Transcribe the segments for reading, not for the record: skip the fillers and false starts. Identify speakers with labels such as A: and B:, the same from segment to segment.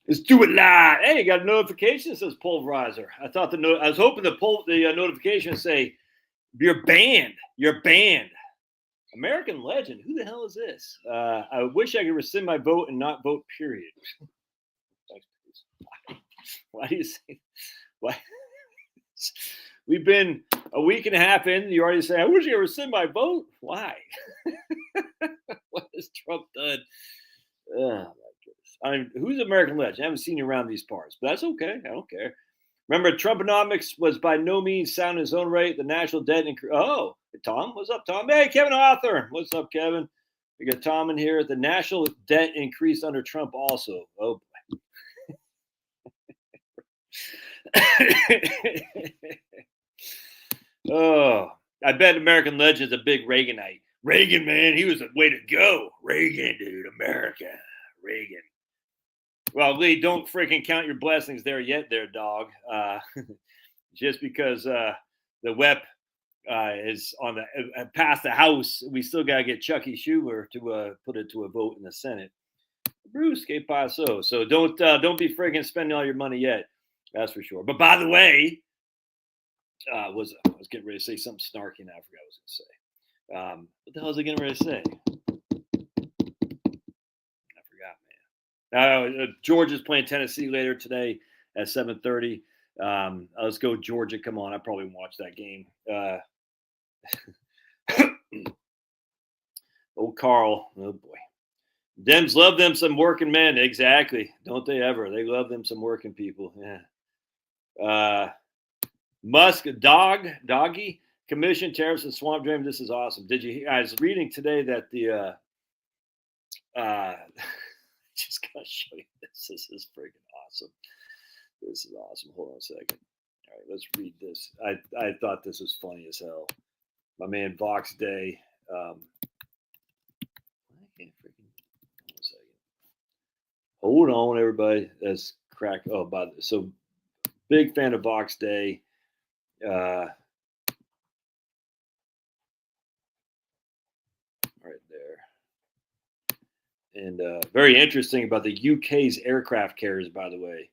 A: Let's do it live. Hey, got a notification that says pulverizer. I was hoping the notification would say, you're banned. You're banned. American legend. Who the hell is this? I wish I could rescind my vote and not vote, period. Why do you say? Why? We've been a week and a half in. You already say, I wish I could rescind my vote. Why? What has Trump done? Oh, my goodness. Who's American legend? I haven't seen you around these parts, but that's okay. I don't care. Remember, Trumponomics was by no means sound in his own right. The national debt increase. Oh, Tom, what's up, Tom? Hey, Kevin Author, what's up, Kevin? We got Tom in here. The national debt increased under Trump also. Oh, oh, I bet American legend is a big Reaganite. Reagan, man, he was a way to go. Reagan, dude, America, Reagan. Well, Lee, don't freaking count your blessings there yet, there, dog. Just because the WEP is on the past the House, we still gotta get Chucky Schumer to put it to a vote in the Senate. Bruce, que paso? So don't be freaking spending all your money yet. That's for sure. But by the way, I was getting ready to say something snarky, and I forgot what I was going to say. What the hell was I getting ready to say? I forgot, man. Georgia's playing Tennessee later today at 7:30. Let's go, Georgia. Come on, I probably won't watch that game. Oh, Carl. Oh, boy. Dems love them some working men. Exactly. Don't they ever? They love them some working people. Yeah. Musk, doggy, commission tariffs and swamp drain. This is awesome. Did you hear? I was reading today that the just gotta show you this. This is freaking awesome. This is awesome. Hold on a second. All right, let's read this. I thought this was funny as hell. My man Vox Day. I can't freaking. Hold on a second. Hold on, everybody. That's crack. Oh, so big fan of Vox Day. Right there. And very interesting about the UK's aircraft carriers, by the way.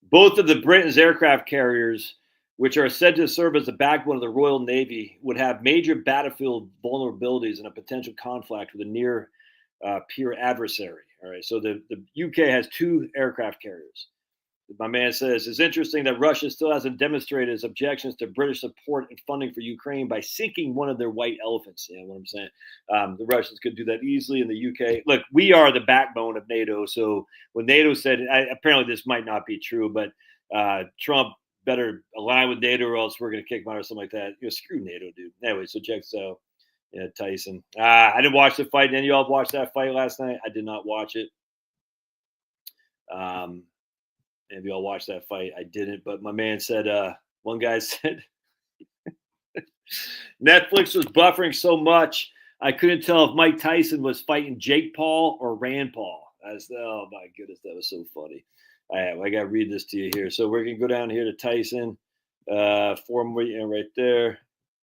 A: Both of the Britain's aircraft carriers, which are said to serve as the backbone of the Royal Navy, would have major battlefield vulnerabilities in a potential conflict with a near peer adversary. All right, so the UK has 2 aircraft carriers. My man says, it's interesting that Russia still hasn't demonstrated its objections to British support and funding for Ukraine by sinking one of their white elephants. You know what I'm saying? The Russians could do that easily in the UK. Look, we are the backbone of NATO. So when NATO said, apparently this might not be true, but Trump better align with NATO or else we're going to kick him out or something like that. Screw NATO, dude. Anyway, so check this out. Yeah, Tyson. I didn't watch the fight. Any of y'all watched that fight last night? I did not watch it. If y'all watched that fight, I didn't. But my man said, one guy said, Netflix was buffering so much, I couldn't tell if Mike Tyson was fighting Jake Paul or Rand Paul. Oh, my goodness, that was so funny. I got to read this to you here. So we're going to go down here to Tyson. Form right there.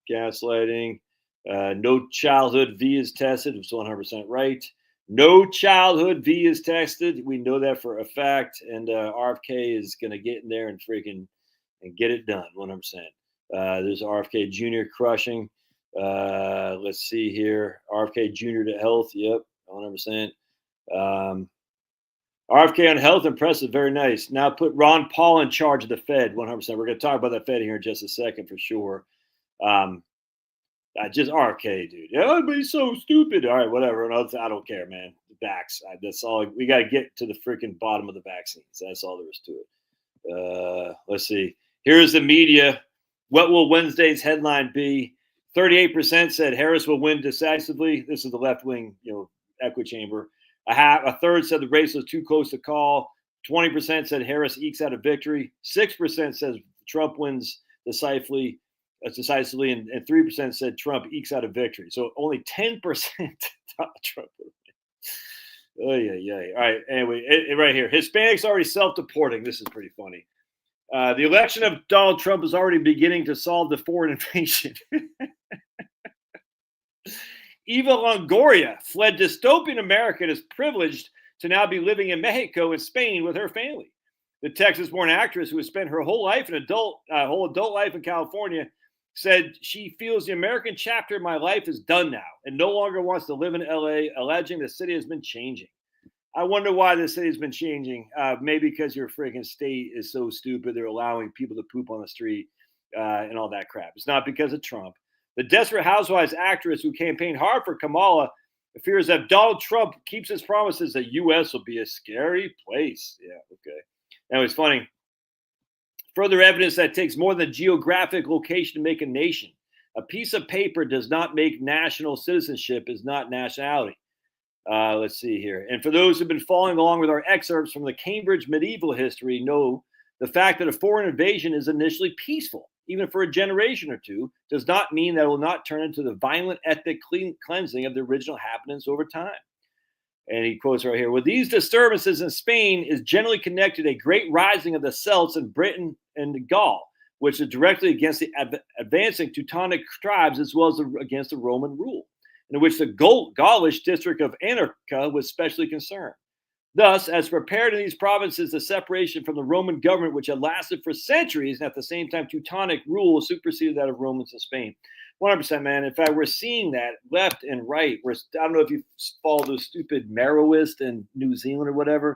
A: Gaslighting. No childhood V is tested. It's 100% right. No childhood V is tested. We know that for a fact. And RFK is going to get in there and get it done 100%. There's RFK Jr. crushing. Let's see here. RFK Jr. to health. Yep, 100%. RFK on health, impressive. Very nice. Now put Ron Paul in charge of the Fed 100%. We're going to talk about the Fed here in just a second for sure. Just RFK, dude. Yeah, but he's so stupid. All right, whatever. I don't care, man. The vax. That's all. We got to get to the freaking bottom of the vaccines. That's all there is to it. Let's see. Here's the media. What will Wednesday's headline be? 38% said Harris will win decisively. This is the left-wing, echo chamber. A third said the race was too close to call. 20% said Harris ekes out a victory. 6% says Trump wins decisively. And 3% said Trump ekes out a victory. So only 10% thought Trump would win. Oh, yeah. All right. Anyway, right here. Hispanics already self-deporting. This is pretty funny. The election of Donald Trump is already beginning to solve the foreign invasion. Eva Longoria fled dystopian America and is privileged to now be living in Mexico and Spain with her family. the Texas-born actress who has spent her whole life whole adult life in California, said she feels the American chapter of my life is done now and no longer wants to live in LA, alleging the city has been changing. I wonder why the city's been changing. Maybe because your freaking state is so stupid they're allowing people to poop on the street and all that crap. It's not because of Trump. The Desperate Housewives actress who campaigned hard for Kamala fears that Donald Trump keeps his promises that U.S. will be a scary place. Yeah, okay. Now, it's funny. Further evidence that it takes more than geographic location to make a nation. A piece of paper does not make national citizenship, is not nationality. Let's see here. And for those who've been following along with our excerpts from the Cambridge medieval history, know the fact that a foreign invasion is initially peaceful, even for a generation or two, does not mean that it will not turn into the violent ethnic cleansing of the original inhabitants over time. And he quotes right here, with these disturbances in Spain is generally connected a great rising of the Celts in Britain and Gaul, which is directly against the advancing Teutonic tribes as well as against the Roman rule, in which the Gaulish district of Anarcha was specially concerned. Thus, as prepared in these provinces, the separation from the Roman government, which had lasted for centuries, and at the same time, Teutonic rule superseded that of Romans in Spain. 100%, man. In fact, we're seeing that left and right. I don't know if you follow those stupid Maoists in New Zealand or whatever.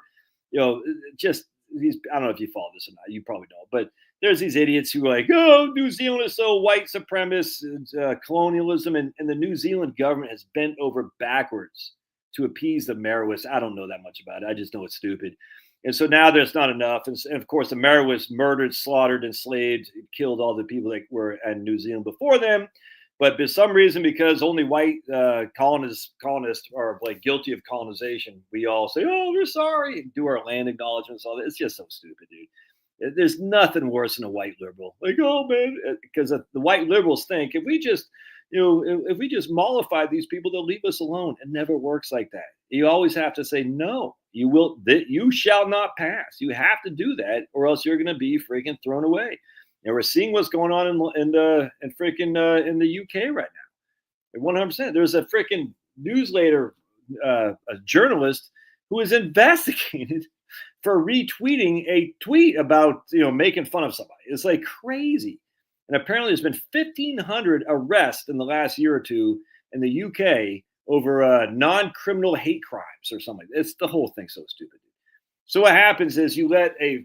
A: Just these. I don't know if you follow this or not. You probably don't. But there's these idiots who are like, oh, New Zealand is so white supremacist, colonialism, and the New Zealand government has bent over backwards to appease the Maoists. I don't know that much about it. I just know it's stupid. And so now there's not enough. And of course, the Maoists murdered, slaughtered, enslaved, killed all the people that were in New Zealand before them. But for some reason, because only white colonists are like guilty of colonization, we all say, oh, we're sorry, and do our land acknowledgements, all that. It's just so stupid, dude. There's nothing worse than a white liberal. Like, oh, man, because the white liberals think if we just mollify these people, they'll leave us alone. It never works like that. You always have to say, no, you shall not pass. You have to do that, or else you're going to be freaking thrown away. And we're seeing what's going on in the UK right now. 100%. There's a freaking newsletter, a journalist who is investigated for retweeting a tweet about making fun of somebody. It's like crazy. And apparently there's been 1,500 arrests in the last year or two in the UK over non-criminal hate crimes or something. It's the whole thing so stupid. So what happens is you let a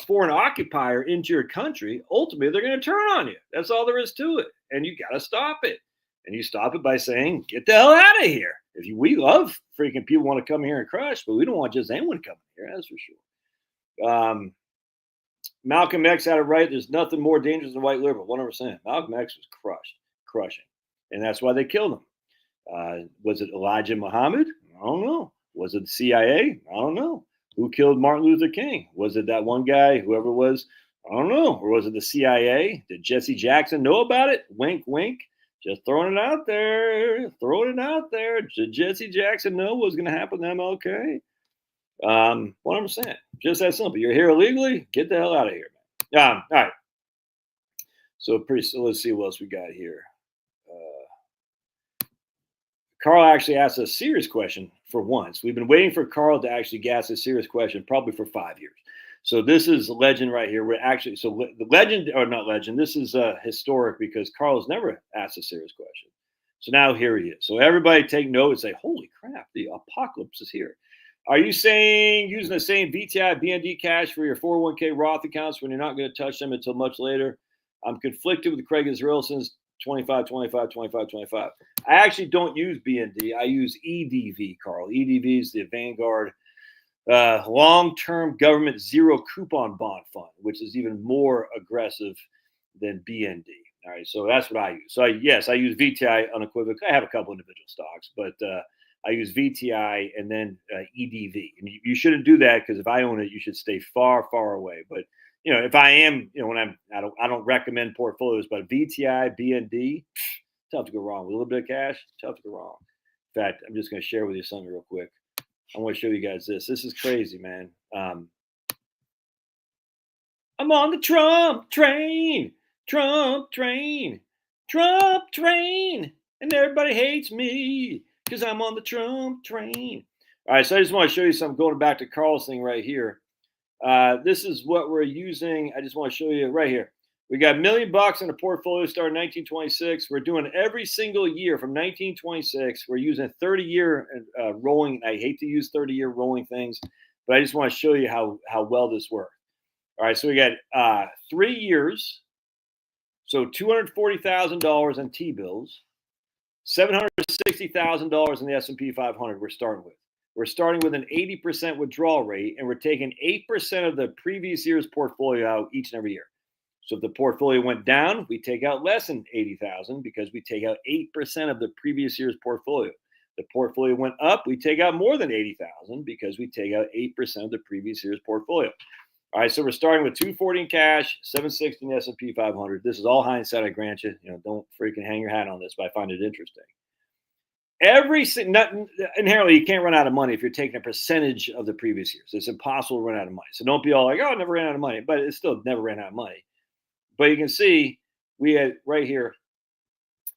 A: foreign occupier into your country. Ultimately, they're going to turn on you. That's all there is to it. And you got to stop it. And you stop it by saying, get the hell out of here. We love freaking people want to come here and crush, but we don't want just anyone coming here. That's for sure. Malcolm X had it right. There's nothing more dangerous than white liberal. 100%. Malcolm X was crushing. And that's why they killed him. Was it Elijah Muhammad? I don't know. Was it the CIA? I don't know. Who killed Martin Luther King? Was it that one guy, whoever it was? I don't know. Or was it the CIA? Did Jesse Jackson know about it? Wink, wink. Just throwing it out there. Did Jesse Jackson know what was going to happen to MLK? 100%. Just that simple. You're here illegally? Get the hell out of here, man. All right. So let's see what else we got here. Carl actually asked a serious question for once. We've been waiting for Carl to actually ask a serious question probably for 5 years. So this is a legend right here. The legend, or not legend, this is historic because Carl's never asked a serious question. So now here he is. So everybody take note and say, holy crap, the apocalypse is here. Are you saying using the same VTI, BND cash for your 401k Roth accounts when you're not going to touch them until much later? I'm conflicted with Craig Israel since 25. I actually don't use BND. I use EDV, Carl. EDV is the Vanguard long-term government zero coupon bond fund, which is even more aggressive than BND. All right, so that's what I use. So I use VTI unequivocally. I have a couple individual stocks, but I use VTI and then EDV. And you shouldn't do that because if I own it, you should stay far, far away. But if I am, I don't recommend portfolios, but VTI, BND, tough to go wrong. With a little bit of cash, tough to go wrong. In fact, I'm just going to share with you something real quick. I want to show you guys this. This is crazy, man. I'm on the Trump train, and everybody hates me because I'm on the Trump train. All right, so I just want to show you something going back to Carl's thing right here. This is what we're using. I just want to show you right here. We got $1 million in a portfolio starting 1926. We're doing every single year from 1926. We're using 30-year rolling. I hate to use 30-year rolling things, but I just want to show you how well this works. All right, so we got 3 years. So $240,000 in T-bills, $760,000 in the S&P 500 we're starting with. We're starting with an 80% withdrawal rate, and we're taking 8% of the previous year's portfolio out each and every year. So if the portfolio went down, we take out less than 80,000 because we take out 8% of the previous year's portfolio. The portfolio went up, we take out more than 80,000 because we take out 8% of the previous year's portfolio. All right, so we're starting with 240 in cash, 760 in the S&P 500. This is all hindsight, I grant you. Don't freaking hang your hat on this, but I find it interesting. Inherently, you can't run out of money if you're taking a percentage of the previous years. It's impossible to run out of money. So don't be all like, oh, I never ran out of money, but it still never ran out of money. But you can see we had right here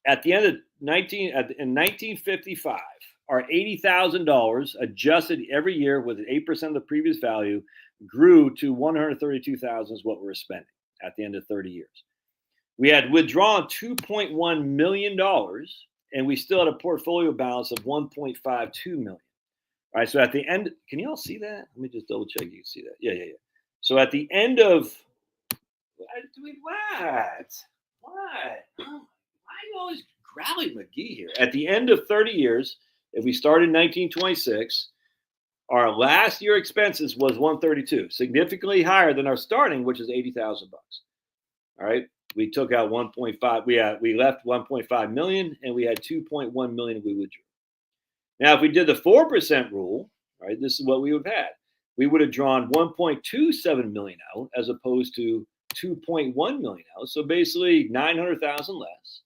A: at the end of in 1955, our $80,000 adjusted every year with 8% of the previous value grew to $132,000 is what we were spending at the end of 30 years. We had withdrawn $2.1 million, and we still had a portfolio balance of $1.52 million. All right, so at the end, can you all see that? Let me just double check you can see that. Yeah. So at the end of what? Why are you always growling McGee here? At the end of 30 years, if we started in 1926, our last year expenses was $132, significantly higher than our starting, which is $80,000. All right, we took out 1.5. We left 1.5 million, and we had 2.1 million we withdrew. Now, if we did the 4% rule, all right, this is what we would have had. We would have drawn 1.27 million out as opposed to 2.1 million out. So basically 900,000 less.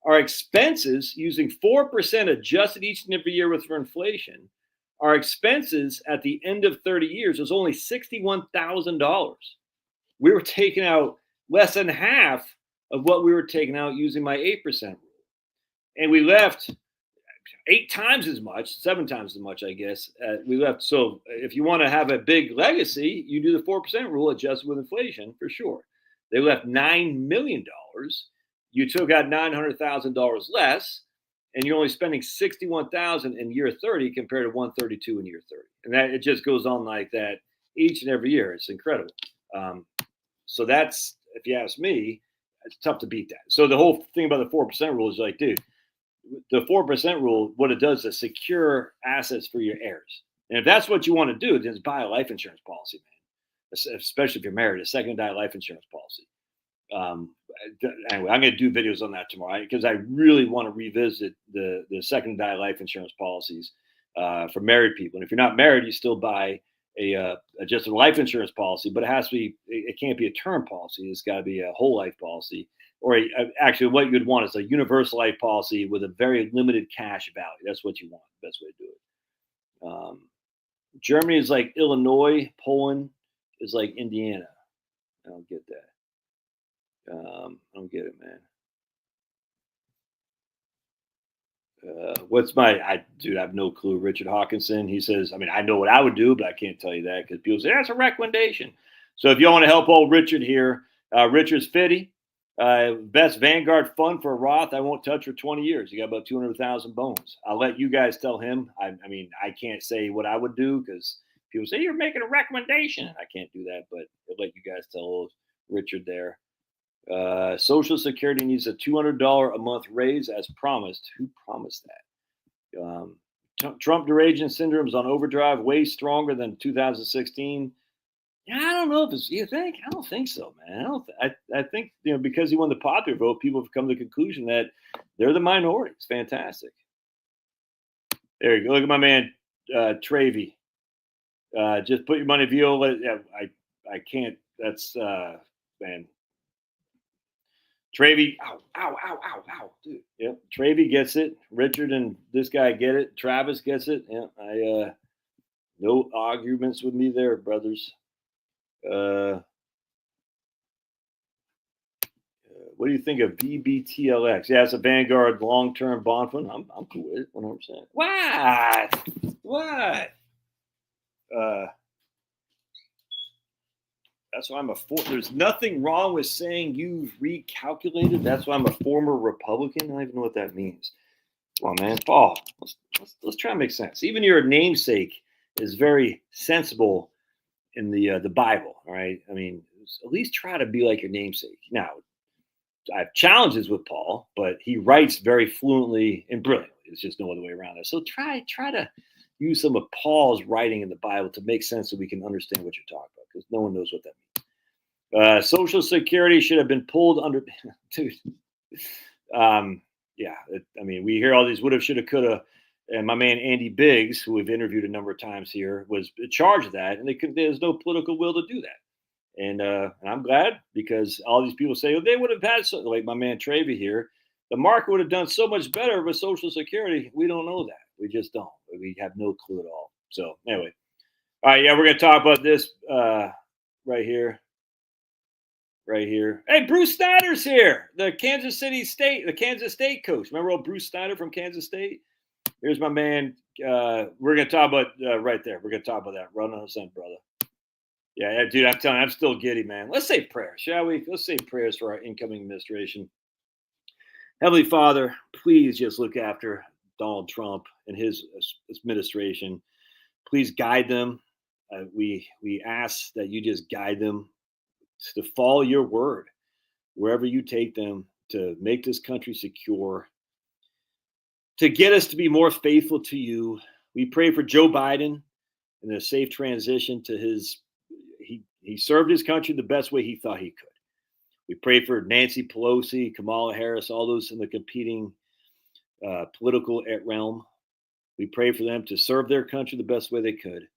A: Our expenses using 4% adjusted each and every year for inflation. Our expenses at the end of 30 years was only $61,000. We were taking out less than half of what we were taking out using my 8% rule. And we left 8 times as much, 7 times as much, I guess. We left. So if you want to have a big legacy, you do the 4% rule adjusted with inflation for sure. They left $9 million. You took out $900,000 less, and you're only spending $61,000 in year 30 compared to $132 in year 30. And that it just goes on like that each and every year. It's incredible. So that's, if you ask me, it's tough to beat that. So the whole thing about the 4% rule is like, dude, the 4% rule, what it does is secure assets for your heirs. And if that's what you want to do, then just buy a life insurance policy, man. Especially if you're married, a second die life insurance policy. Anyway, I'm going to do videos on that tomorrow because I really want to revisit the second die life insurance policies for married people. And if you're not married, you still buy just a life insurance policy, but it has to be, it can't be a term policy. It's got to be a whole life policy. Or actually, what you'd want is a universal life policy with a very limited cash value. That's what you want. Best way to do it. Germany is like Illinois. Poland is like Indiana. I don't get that. I don't get it, man. I have no clue. Richard Hawkinson, he says, I mean, I know what I would do, but I can't tell you that because people say that's a recommendation. So if you want to help old Richard here, Richard's 50. Best Vanguard fund for a Roth I won't touch for 20 years. You got about 200,000 bones. I'll let you guys tell him. I mean, I can't say what I would do because people say you're making a recommendation. I can't do that, but I'll let you guys tell old Richard there. Social Security needs a $200 a month raise as promised. Who promised that? Trump derangement syndrome is on overdrive, way stronger than 2016. Yeah, I don't know if it's. You think? I don't think so, man. I think because he won the popular vote, people have come to the conclusion that they're the minority. It's fantastic. There you go. Look at my man Travy. Just put your money Viola. Yeah, I can't. That's man. Travy, ow, dude. Yep, Travy gets it. Richard and this guy get it. Travis gets it. Yeah, no arguments with me there, brothers. What do you think of BBTLX? Yeah, it's a Vanguard long-term bond fund. I'm cool with it, 100%. What? That's why I'm there's nothing wrong with saying you've recalculated. That's why I'm a former Republican. I don't even know what that means. Come on, man. Paul, let's try to make sense. Even your namesake is very sensible in the Bible, all right? I mean, at least try to be like your namesake. Now, I have challenges with Paul, but he writes very fluently and brilliantly. There's just no other way around it. So try to use some of Paul's writing in the Bible to make sense so we can understand what you're talking about, because no one knows what that means. Social Security should have been pulled under, dude. Yeah, I mean, we hear all these woulda, shoulda, coulda, and my man Andy Biggs, who we've interviewed a number of times here, was in charge of that, and there's no political will to do that. And I'm glad, because all these people say, well, they would have had something like my man Travy here. The market would have done so much better with Social Security. We don't know that. We just don't. We have no clue at all. So anyway, all right, yeah, we're gonna talk about this right here. Right here. Hey, Bruce Snyder's here. The Kansas State coach. Remember old Bruce Snyder from Kansas State? Here's my man. We're gonna talk about right there. We're gonna talk about that. Run on the sun, brother. Yeah, dude, I'm telling you, I'm still giddy, man. Let's say prayers, shall we? Let's say prayers for our incoming administration. Heavenly Father, please just look after Donald Trump and his administration. Please guide them. We ask that you just guide them to follow your word wherever you take them, to make this country secure, to get us to be more faithful to you. We pray for Joe Biden and a safe transition to his. He served his country the best way he thought he could. We pray for Nancy Pelosi, Kamala Harris, all those in the competing political realm. We pray for them to serve their country the best way they could.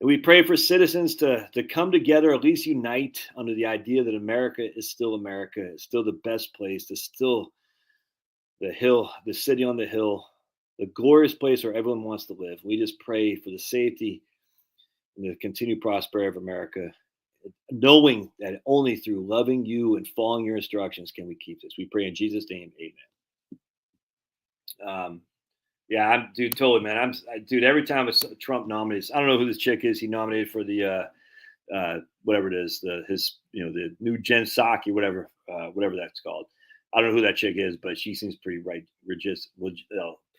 A: And we pray for citizens to come together, at least unite under the idea that America is still America. It's still the best place. It's still the hill, the city on the hill, the glorious place where everyone wants to live. We just pray for the safety and the continued prosperity of America, knowing that only through loving you and following your instructions can we keep this. We pray in Jesus' name, amen. Yeah, dude, totally, man. Dude, every time a Trump nominates, I don't know who this chick is. He nominated for the whatever it is, the new Jen Psaki, whatever that's called. I don't know who that chick is, but she seems pretty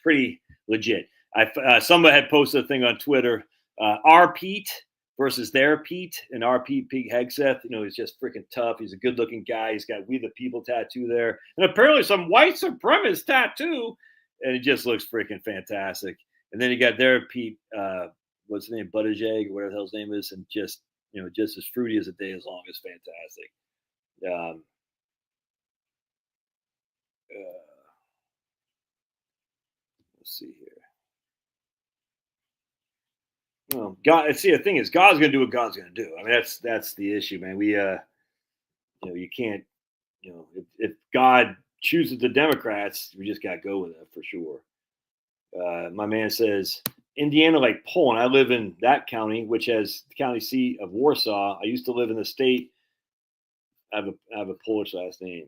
A: pretty legit. Somebody had posted a thing on Twitter. Our Pete versus their Pete, and our Pete Hegseth, he's just freaking tough. He's a good-looking guy. He's got "We the People" tattoo there, and apparently some white supremacist tattoo. And it just looks freaking fantastic. And then you got their Pete, what's his name, Buttigieg, or whatever the hell his name is, and just as fruity as a day is long. Is fantastic. Let's see here. Well, God. See, the thing is, God's going to do what God's going to do. I mean, that's the issue, man. We, you can't, if God chooses the Democrats, we just got to go with it for sure. My man says, Indiana like Poland. I live in that county, which has the county seat of Warsaw. I used to live in the state. I have a Polish last name.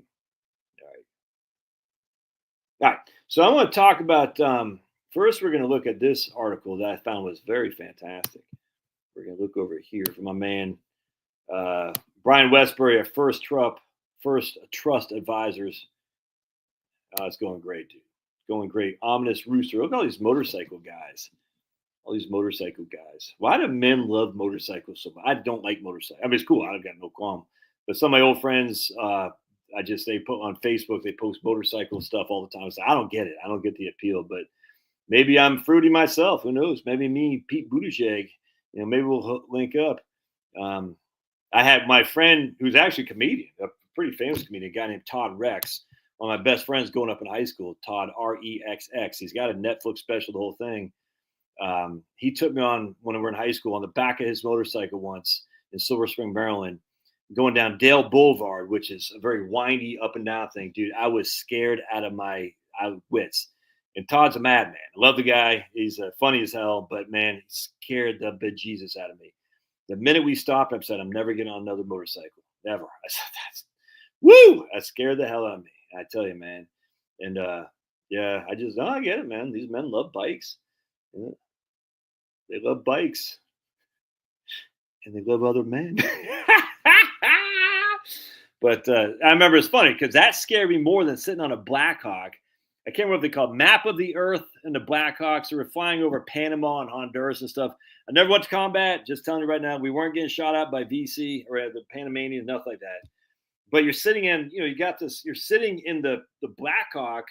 A: All right. So I want to talk about, first we're going to look at this article that I found was very fantastic. We're going to look over here for my man, Brian Westbury at First Trust Advisors. It's going great, dude. Going great. Ominous Rooster. Look at all these motorcycle guys. Why do men love motorcycles so much? I don't like motorcycles. I mean, it's cool. I've got no qualm. But some of my old friends, they put on Facebook, they post motorcycle stuff all the time. So I don't get it. I don't get the appeal. But maybe I'm fruity myself. Who knows? Maybe me, Pete Buttigieg. Maybe we'll link up. I had my friend who's actually a comedian, a pretty famous comedian, a guy named Todd Rex. One of my best friends growing up in high school, Todd REXX. He's got a Netflix special, the whole thing. He took me on when we were in high school on the back of his motorcycle once in Silver Spring, Maryland, going down Dale Boulevard, which is a very windy up and down thing. Dude, I was scared out of my wits. And Todd's a madman. I love the guy. He's funny as hell, but man, he scared the bejesus out of me. The minute we stopped, I said, I'm never getting on another motorcycle. Never. I said, that scared the hell out of me. I tell you, man. And I get it, man. These men love bikes. Yeah. They love bikes. and they love other men. But I remember it's funny because that scared me more than sitting on a Black Hawk. I can't remember what they called Map of the Earth and the Black Hawks. They were flying over Panama and Honduras and stuff. I never went to combat. Just telling you right now, we weren't getting shot at by VC or the Panamanians, nothing like that. But you're sitting in, you got this, you're sitting in the Black Hawk,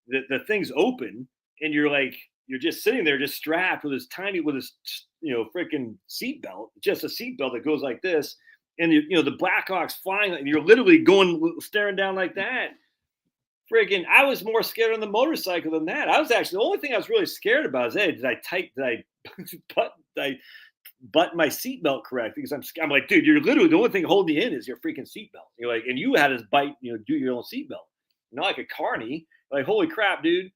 A: the thing's open, and you're just sitting there, just strapped with this freaking seatbelt, just a seatbelt that goes like this. And the Black Hawk's flying, and you're literally staring down like that. Freaking, I was more scared on the motorcycle than that. I was actually, the only thing I was really scared about is, hey, did I button my seatbelt correct? Because I'm like, dude, you're literally, the only thing holding you in is your freaking seatbelt. You're like, and you had us do your own seatbelt. Not like a carny. Like, holy crap, dude.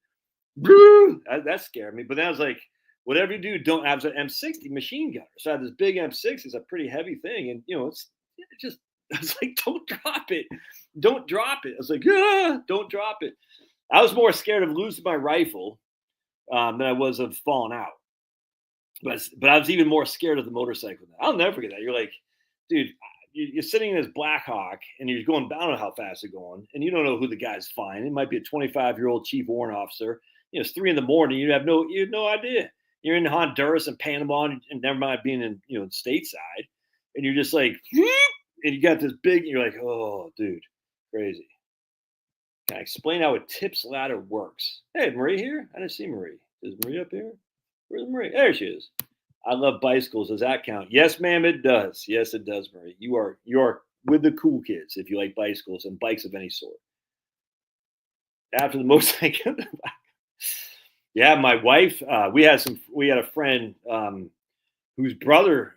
A: That scared me. But then I was like, whatever you do, don't have an M60 machine gunner. So I had this big M6. It's a pretty heavy thing. And, it's just, I was like, don't drop it. Don't drop it. I was like, don't drop it. I was more scared of losing my rifle than I was of falling out. But I was even more scared of the motorcycle. I'll never forget that. You're like, dude, you're sitting in this Black Hawk and you're going, I don't know how fast you're going. And you don't know who the guy's flying. It might be a 25-year-old chief warrant officer. It's 3 a.m. You have no idea. You're in Honduras and Panama and never mind being in, stateside. And you're just like, and you got this big, and you're like, oh, dude, crazy. Can I explain how a tips ladder works? Hey, Marie here? I didn't see Marie. Is Marie up here? Where's Marie? There she is. I love bicycles. Does that count? Yes, ma'am, it does. Yes, it does, Marie. You are with the cool kids if you like bicycles and bikes of any sort. After the motorcycle. Yeah, my wife, we had a friend whose brother,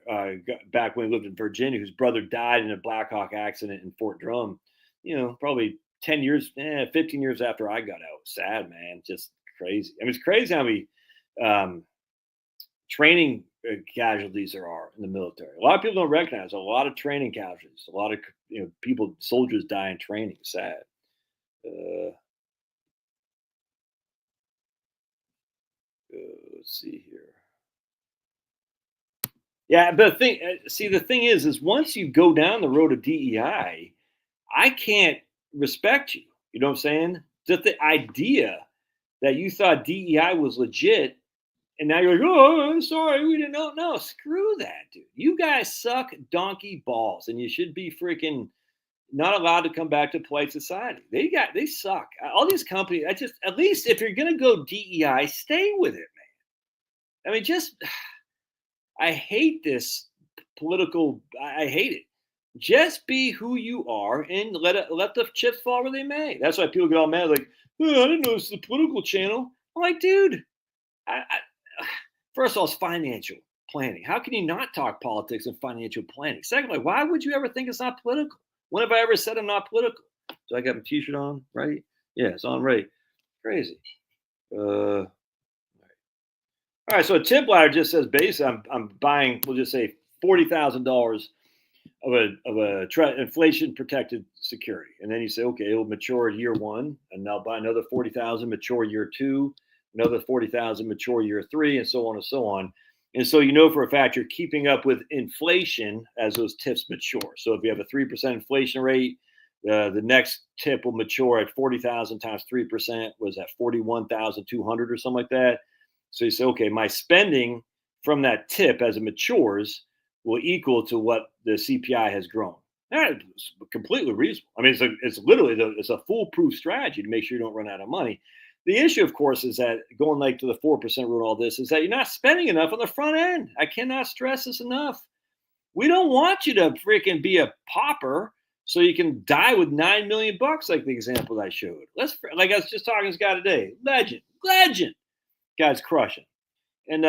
A: back when he lived in Virginia, whose brother died in a Black Hawk accident in Fort Drum, probably 15 years after I got out. Sad, man. Just crazy. I mean, it's crazy how many training casualties there are in the military. A lot of people don't recognize a lot of training casualties. A lot of soldiers die in training. Sad. Let's see here. Yeah, but the thing is once you go down the road of DEI, I can't respect you. You know what I'm saying? Just the idea that you thought DEI was legit, and now you're like, oh, sorry, we didn't know. No, screw that, dude. You guys suck donkey balls, and you should be freaking not allowed to come back to polite society. They suck. All these companies, at least if you're gonna go DEI, stay with it, man. I mean, I hate this political. I hate it. Just be who you are and let the chips fall where they may. That's why people get all mad, like, oh, I didn't know it's the political channel. I'm like, dude, first of all, it's financial planning. How can you not talk politics and financial planning? Secondly, why would you ever think it's not political? When have I ever said I'm not political? Do I got my t-shirt on, right? Yeah, it's on right. Crazy. All right, so a tip ladder just says basically I'm buying, we'll just say $40,000 of a inflation protected security, and then you say, okay, it'll mature year 1, and I'll buy another 40,000 mature year 2, another 40,000 mature year 3, and so on and so on. And so for a fact you're keeping up with inflation as those tips mature. So if you have a 3% inflation rate, the next tip will mature at 40,000 times 3%. Was that 41,200 or something like that? So you say, okay, my spending from that tip as it matures will equal to what the CPI has grown. That's completely reasonable. I mean, it's literally it's a foolproof strategy to make sure you don't run out of money. The issue, of course, is that going to the 4% rule and all this is that you're not spending enough on the front end. I cannot stress this enough. We don't want you to freaking be a pauper so you can die with $9 million like the example I showed. Like I was just talking to this guy today. Legend. Guy's crushing. And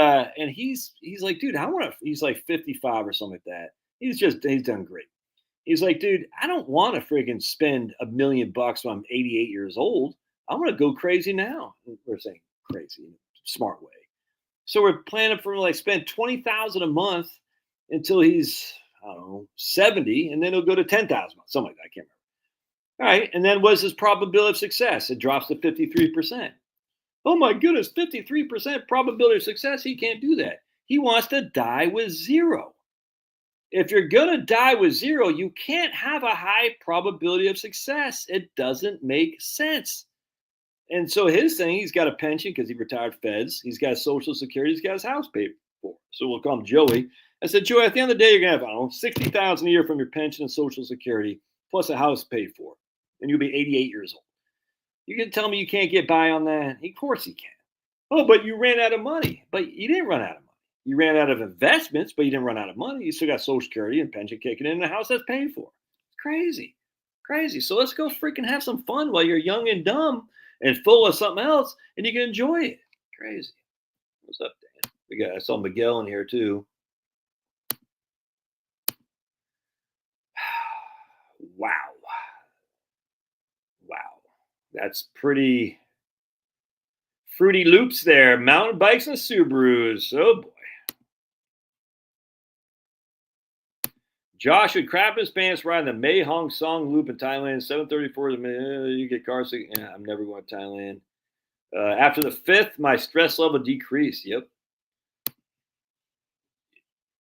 A: he's like, dude, he's like 55 or something like that. He's done great. He's like, dude, I don't want to friggin' spend $1 million when I'm 88 years old. I'm going to go crazy now. We're saying crazy in a smart way. So we're planning for spend $20,000 a month until he's, I don't know, 70, and then he'll go to 10,000 a month, something like that. I can't remember. All right. And then what's his probability of success? It drops to 53%. Oh my goodness, 53% probability of success. He can't do that. He wants to die with 0. If you're going to die with zero, you can't have a high probability of success. It doesn't make sense. And so his thing, he's got a pension because he retired feds. He's got Social Security. He's got his house paid for. So we'll call him Joey. I said, Joey, at the end of the day, you're going to have, I don't know, $60,000 a year from your pension and Social Security, plus a house paid for. And you'll be 88 years old. You can tell me you can't get by on that? Of course he can. Oh, but you ran out of money. But you didn't run out of money. You ran out of investments, but you didn't run out of money. You still got Social Security and pension kicking in and a house that's paid for. It's crazy. Crazy. So let's go freaking have some fun while you're young and dumb and full of something else, and you can enjoy it. Crazy. What's up, Dan? I saw Miguel in here too. Wow. That's pretty fruity loops there. Mountain bikes and Subarus. Oh boy. Josh would crap his pants riding the Mae Hong Song loop in Thailand. 734. You get car sick. Yeah, I'm never going to Thailand. After the 5th, my stress level decreased. Yep.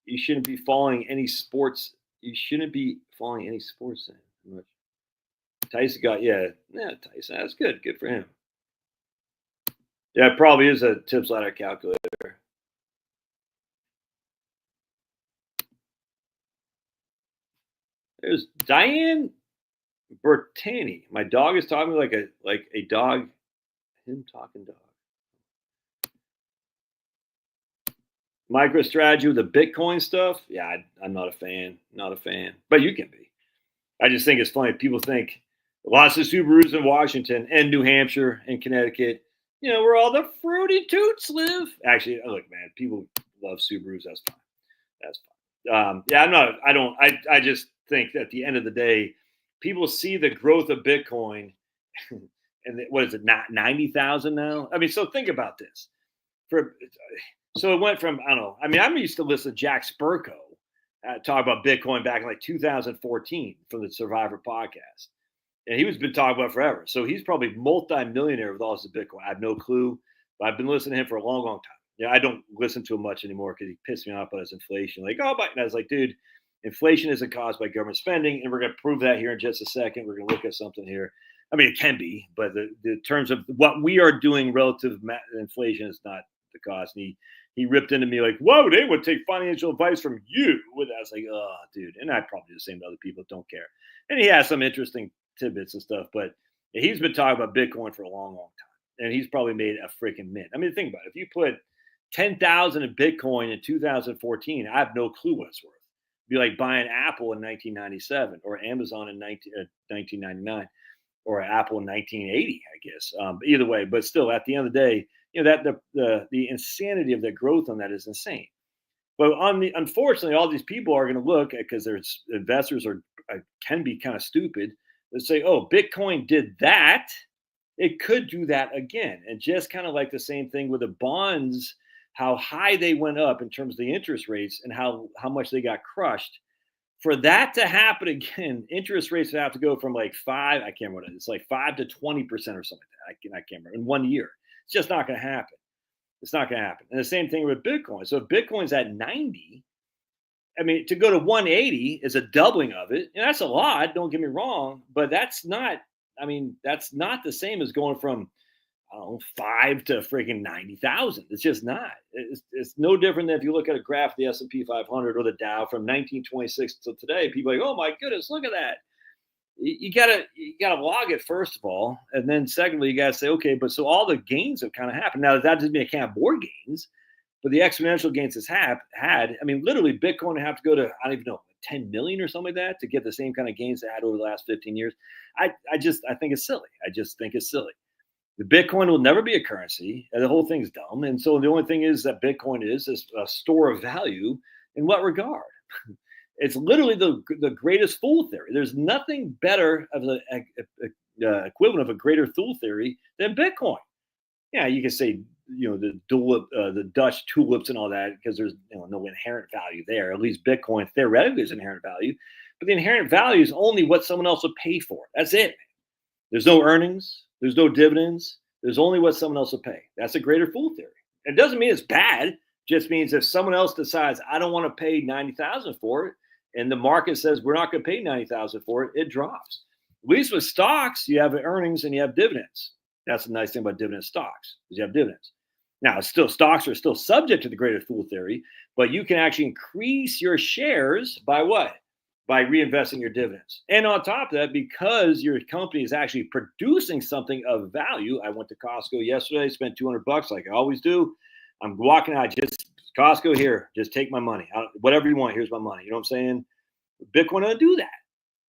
A: You shouldn't be following any sports. You shouldn't be following any sports then. Tyson got, Tyson. That's good. Good for him. Yeah, it probably is a tips ladder calculator. There's Diane Bertani. My dog is talking like a dog. Him talking dog. MicroStrategy with the Bitcoin stuff. Yeah, I'm not a fan. Not a fan. But you can be. I just think it's funny. People think lots of Subarus in Washington and New Hampshire and Connecticut, where all the fruity toots live. Actually, look, man, people love Subarus. That's fine. That's fine. I just think that at the end of the day, people see the growth of Bitcoin and what is it, not 90,000 now? I mean, so think about this. So it went from, I don't know. I mean, I'm used to listen to Jack Spurko talk about Bitcoin back in like 2014 from the Survivor podcast. And he's been talking about it forever. So he's probably multi-millionaire with all this Bitcoin. I have no clue, but I've been listening to him for a long, long time. Yeah, I don't listen to him much anymore because he pissed me off about his inflation. Like, but I was like, dude, inflation isn't caused by government spending, and we're going to prove that here in just a second. We're going to look at something here. I mean, it can be, but the terms of what we are doing relative to inflation is not the cause. And he ripped into me like, whoa, they would take financial advice from you. I was like, oh, dude. And I probably do the same to other people that don't care. And he has some interesting tidbits and stuff, but he's been talking about Bitcoin for a long, long time. And he's probably made a freaking mint. I mean, think about it. If you put 10,000 in Bitcoin in 2014, I have no clue what it's worth. It'd be like buying Apple in 1997 or Amazon in 1999 or Apple in 1980, I guess. But either way, but still, at the end of the day, that the insanity of the growth on that is insane. But unfortunately, all these people are going to look at, because there's investors can be kind of stupid. They say, oh, Bitcoin did that. It could do that again. And just kind of like the same thing with the bonds, how high they went up in terms of the interest rates and how much they got crushed. For that to happen again, interest rates would have to go from like 5, I can't remember what it is, it's like 5 to 20% or something like that. I can't remember, in 1 year. It's just not going to happen. It's not going to happen. And the same thing with Bitcoin. So if Bitcoin's at 90, I mean, to go to 180 is a doubling of it. And that's a lot, don't get me wrong, but that's not the same as going from, I don't know, 5 to freaking 90,000. It's just not. It's no different than if you look at a graph of the S&P 500 or the Dow from 1926 to today. People are like, oh my goodness, look at that. You gotta log it first of all, and then secondly, you gotta say, okay, but so all the gains have kind of happened. Now that doesn't mean I can't have more gains, but the exponential gains it's had. I mean, literally, Bitcoin would have to go to, I don't even know, 10 million or something like that to get the same kind of gains it had over the last 15 years. I think it's silly. I just think it's silly. The Bitcoin will never be a currency, and the whole thing's dumb. And so the only thing is that Bitcoin is a store of value. In what regard? It's literally the greatest fool theory. There's nothing better of the equivalent of a greater fool theory than Bitcoin. Yeah, you can say the Dutch tulips and all that because there's no inherent value there. At least Bitcoin theoretically is inherent value, but the inherent value is only what someone else would pay for. That's it. There's no earnings. There's no dividends. There's only what someone else will pay. That's a greater fool theory. It doesn't mean it's bad. It just means if someone else decides I don't want to pay 90,000 for it, and the market says we're not going to pay $90,000 for it, it drops. At least with stocks, you have earnings and you have dividends. That's the nice thing about dividend stocks, is you have dividends. Now, stocks are still subject to the greater fool theory, but you can actually increase your shares by what? By reinvesting your dividends. And on top of that, because your company is actually producing something of value, I went to Costco yesterday, spent $200 like I always do. I'm walking out, just Costco here, just take my money. Whatever you want, here's my money. You know what I'm saying? Bitcoin doesn't do that.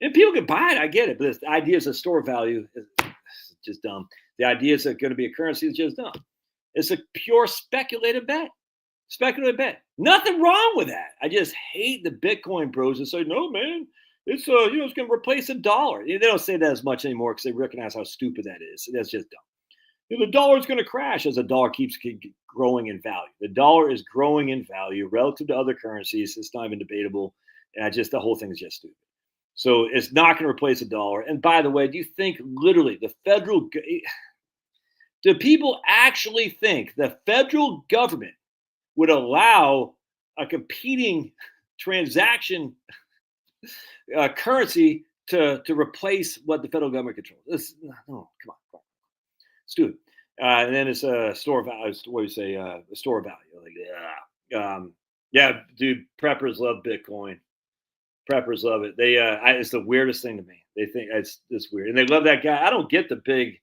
A: And people can buy it, I get it, but the idea is a store value is just dumb. The idea is that going to be a currency is just dumb. It's a pure speculative bet. Speculative bet. Nothing wrong with that. I just hate the Bitcoin bros that say, no, man, it's it's going to replace a dollar. They don't say that as much anymore because they recognize how stupid that is. That's just dumb. The dollar is going to crash as the dollar keeps growing in value. The dollar is growing in value relative to other currencies. It's not even debatable. And the whole thing is just stupid. So it's not going to replace a dollar. And by the way, do you think literally do people actually think the federal government would allow a competing transaction currency to replace what the federal government controls? No, come on. Stupid. And then it's a store value. What do you say? A store value. Like, yeah, dude, preppers love Bitcoin. Preppers love it. It's the weirdest thing to me. They think it's weird. And they love that guy. I don't get the big,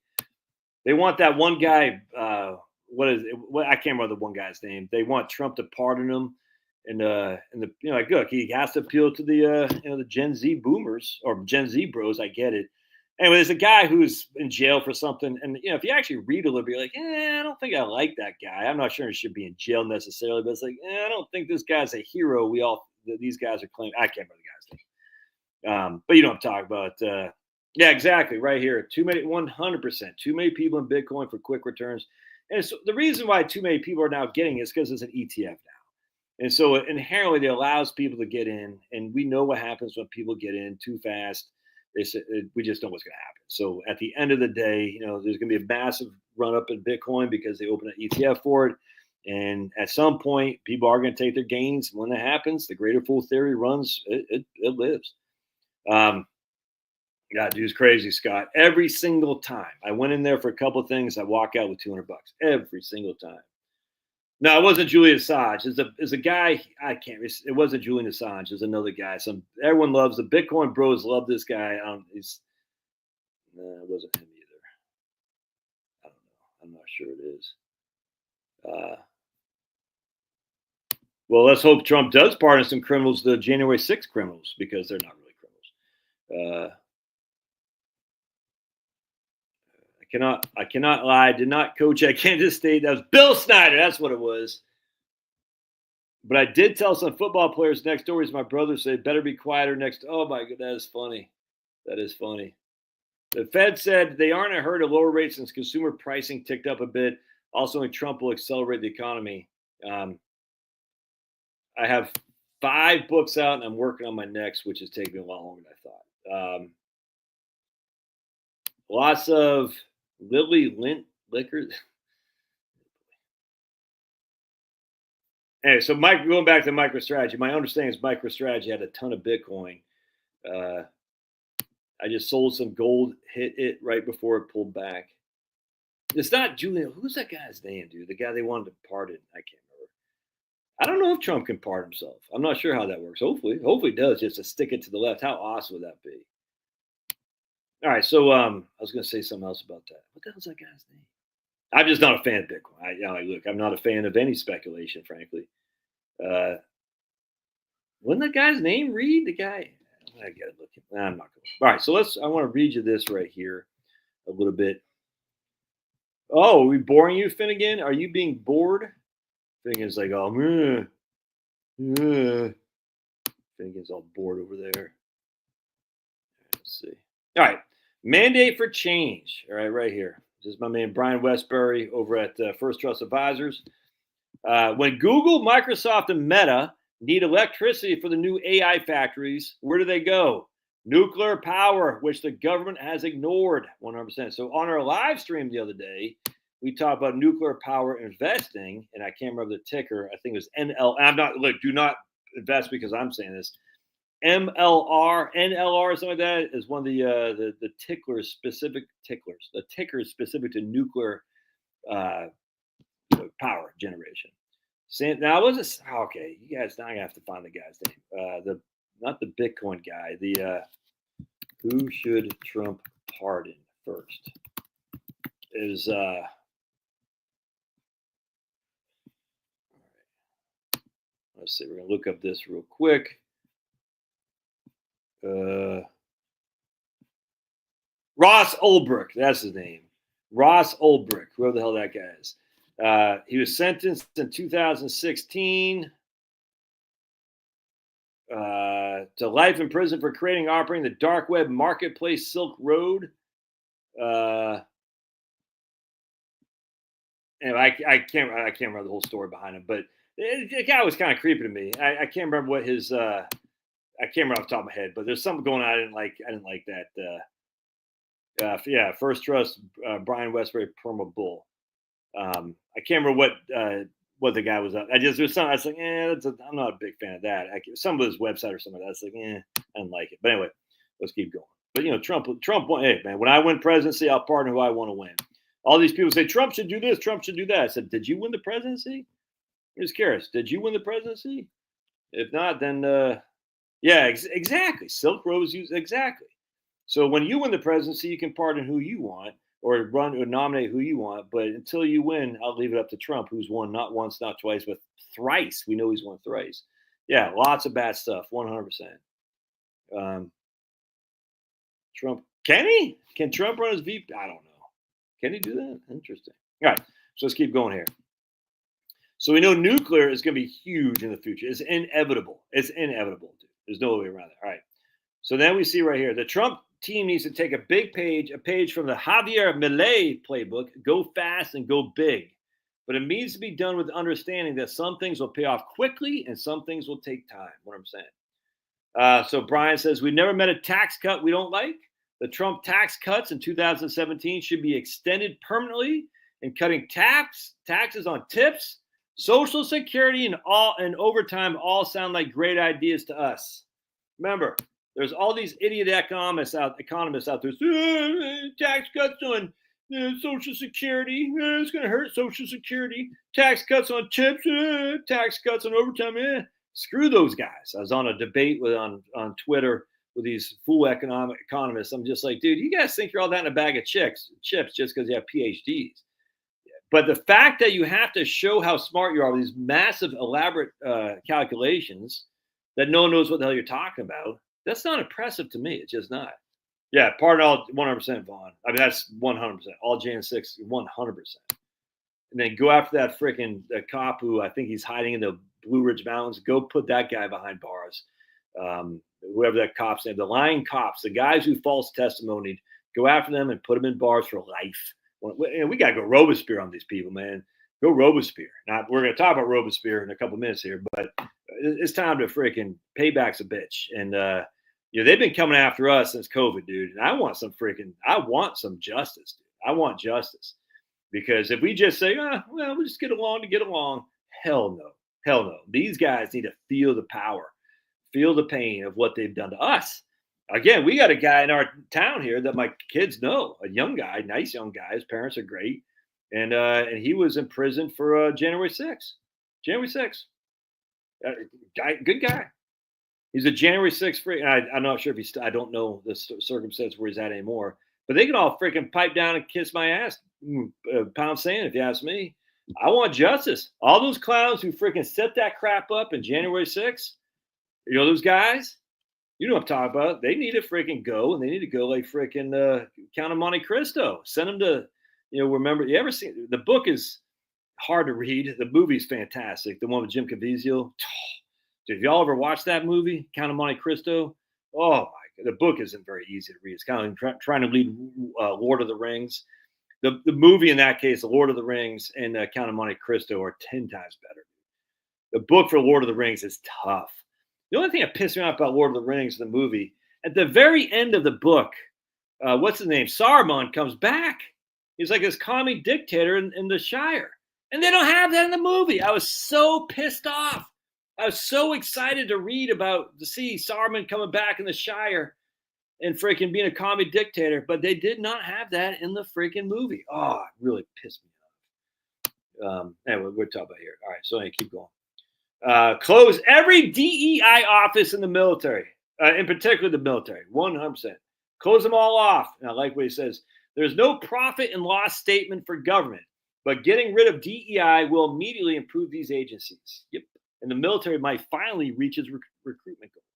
A: they want that one guy, I can't remember the one guy's name. They want Trump to pardon him. And like, look, he has to appeal to the Gen Z boomers or Gen Z bros. I get it. Anyway, there's a guy who's in jail for something. And, if you actually read a little bit, you're like, I don't think I like that guy. I'm not sure he should be in jail necessarily, but it's like, I don't think this guy's a hero. These guys are claiming. I can't remember the guy's name. But you know what I'm talking about. Yeah, exactly. Right here. 100%. Too many people in Bitcoin for quick returns. And so the reason why too many people are now getting it is because it's an ETF now. And so inherently it allows people to get in. And we know what happens when people get in too fast. We just know what's going to happen. So at the end of the day, there's going to be a massive run up in Bitcoin because they open an ETF for it. And at some point, people are going to take their gains. When that happens, the greater fool theory runs. It lives. Yeah, dude's crazy, Scott. Every single time I went in there for a couple of things, I walk out with $200 every single time. No, it wasn't Julian Assange. It's a guy. It wasn't Julian Assange. It's another guy. Everyone loves the Bitcoin bros. Love this guy. It wasn't him either. I don't know. I'm not sure it is. Well, let's hope Trump does pardon some criminals, the January 6th criminals, because they're not really criminals. I cannot lie. I did not coach at Kansas State. That was Bill Snyder. That's what it was. But I did tell some football players next door, as my brother said, better be quieter next. Oh, my God, that is funny. That is funny. The Fed said they aren't in a hurry to lower rates since consumer pricing ticked up a bit. Also, Trump will accelerate the economy. I have 5 books out, and I'm working on my next, which is taking a lot longer than I thought. Lots of Lily Lint liquors. Anyway, so going back to MicroStrategy, my understanding is MicroStrategy had a ton of Bitcoin. I just sold some gold, hit it right before it pulled back. It's not Julian. Who's that guy's name, dude? The guy they wanted to pardon. I can't remember. I don't know if Trump can pardon himself. I'm not sure how that works. Hopefully it does, just to stick it to the left. How awesome would that be? All right, so I was going to say something else about that. What the hell's that guy's name? I'm just not a fan of Bitcoin. I'm not a fan of any speculation, frankly. Wouldn't that guy's name read? The guy? I got to look. I'm not going. All right, so I want to read you this right here a little bit. Oh, are we boring you, Finnegan? Are you being bored? Finnegan's like, Finnegan's all bored over there. Let's see. All right. Mandate for change. All right here. This is my man Brian Westbury over at First Trust Advisors. When Google, Microsoft, and Meta need electricity for the new AI factories, where do they go? Nuclear power, which the government has ignored 100%. So on our live stream the other day, we talked about nuclear power investing, and I can't remember the ticker. I think it was NL. Do not invest because I'm saying this. MLR, NLR, something like that, is one of the ticklers, specific ticklers. The ticker is specific to nuclear power generation. Now, was it okay? You guys, now I have to find the guy's name. Not the Bitcoin guy. The who should Trump pardon first is let's see. We're gonna look up this real quick. Ross Ulbricht, that's his name. Ross Ulbricht, whoever the hell that guy is. He was sentenced in 2016 to life in prison for creating and operating the dark web marketplace Silk Road. Anyway, I can't remember the whole story behind him, but the guy was kind of creepy to me. I can't remember what his I can't remember off the top of my head, but there's something going on. I didn't like that. Yeah, First Trust, Brian Westbury, Perma Bull. I can't remember what the guy was up. There's something I was like, I'm not a big fan of that. Some of his website or something like that. It's like, I don't like it. But anyway, let's keep going. But Trump won. Hey man, when I win presidency, I'll pardon who I want to win. All these people say Trump should do this, Trump should do that. I said, did you win the presidency? I'm just curious. Did you win the presidency? If not, then yeah, exactly. Silk Road was used exactly. So when you win the presidency, you can pardon who you want or run or nominate who you want. But until you win, I'll leave it up to Trump, who's won not once, not twice, but thrice. We know he's won thrice. Yeah, lots of bad stuff, 100%. Trump, can he? Can Trump run his VP? I don't know. Can he do that? Interesting. All right, so let's keep going here. So we know nuclear is going to be huge in the future. It's inevitable. It's inevitable, dude. There's no way around it. All right. So then we see right here, the Trump team needs to take a page from the Javier Milei playbook, go fast and go big. But it needs to be done with the understanding that some things will pay off quickly and some things will take time, what I'm saying. So Brian says, we've never met a tax cut we don't like. The Trump tax cuts in 2017 should be extended permanently, and cutting taxes on tips, Social Security, and overtime all sound like great ideas to us. Remember, there's all these idiot economists out there. Tax cuts on Social Security. It's going to hurt Social Security. Tax cuts on tips. Tax cuts on overtime. Screw those guys. I was on a debate on Twitter with these fool economists. I'm just like, dude, you guys think you're all that in a bag of chips just because you have PhDs. But the fact that you have to show how smart you are with these massive, elaborate calculations that no one knows what the hell you're talking about, that's not impressive to me. It's just not. Yeah, pardon all 100%, Vaughn. I mean, that's 100%. All Jan 6, 100%. And then go after that freaking cop who I think he's hiding in the Blue Ridge Mountains. Go put that guy behind bars. Whoever that cop's name, the lying cops, the guys who false testimonied, go after them and put them in bars for life. We got to go Robespierre on these people, man. Go Robespierre. Now, we're going to talk about Robespierre in a couple minutes here, but it's time to freaking payback's a bitch. And, they've been coming after us since COVID, dude. And I want some justice, dude. I want justice. Because if we just say, we'll just get along to get along, hell no. Hell no. These guys need to feel the power, feel the pain of what they've done to us. Again, we got a guy in our town here that my kids know, a young guy, nice young guy. His parents are great. And he was in prison for January 6th. January 6th. Good guy. He's a January 6th free. I'm not sure if I don't know the circumstance where he's at anymore. But they can all freaking pipe down and kiss my ass, pound sand, if you ask me. I want justice. All those clowns who freaking set that crap up in January 6th, those guys, you know what I'm talking about. They need to freaking go, and they need to go like freaking Count of Monte Cristo. Send them to, remember, you ever seen, the book is hard to read. The movie's fantastic. The one with Jim Caviezel. Dude, have y'all ever watched that movie, Count of Monte Cristo? Oh, my God. The book isn't very easy to read. It's kind of like trying to read Lord of the Rings. The movie in that case, The Lord of the Rings and Count of Monte Cristo are 10 times better. The book for Lord of the Rings is tough. The only thing that pissed me off about Lord of the Rings, the movie, at the very end of the book, what's his name? Saruman comes back. He's like this commie dictator in the Shire. And they don't have that in the movie. I was so pissed off. I was so excited to see Saruman coming back in the Shire and freaking being a commie dictator, but they did not have that in the freaking movie. Oh, it really pissed me off. Anyway, we're talking about here. All right, so anyway, keep going. Close every DEI office in the military, in particular the military, 100%. Close them all off. And I like what he says. There's no profit and loss statement for government, but getting rid of DEI will immediately improve these agencies. Yep. And the military might finally reach its recruitment goals.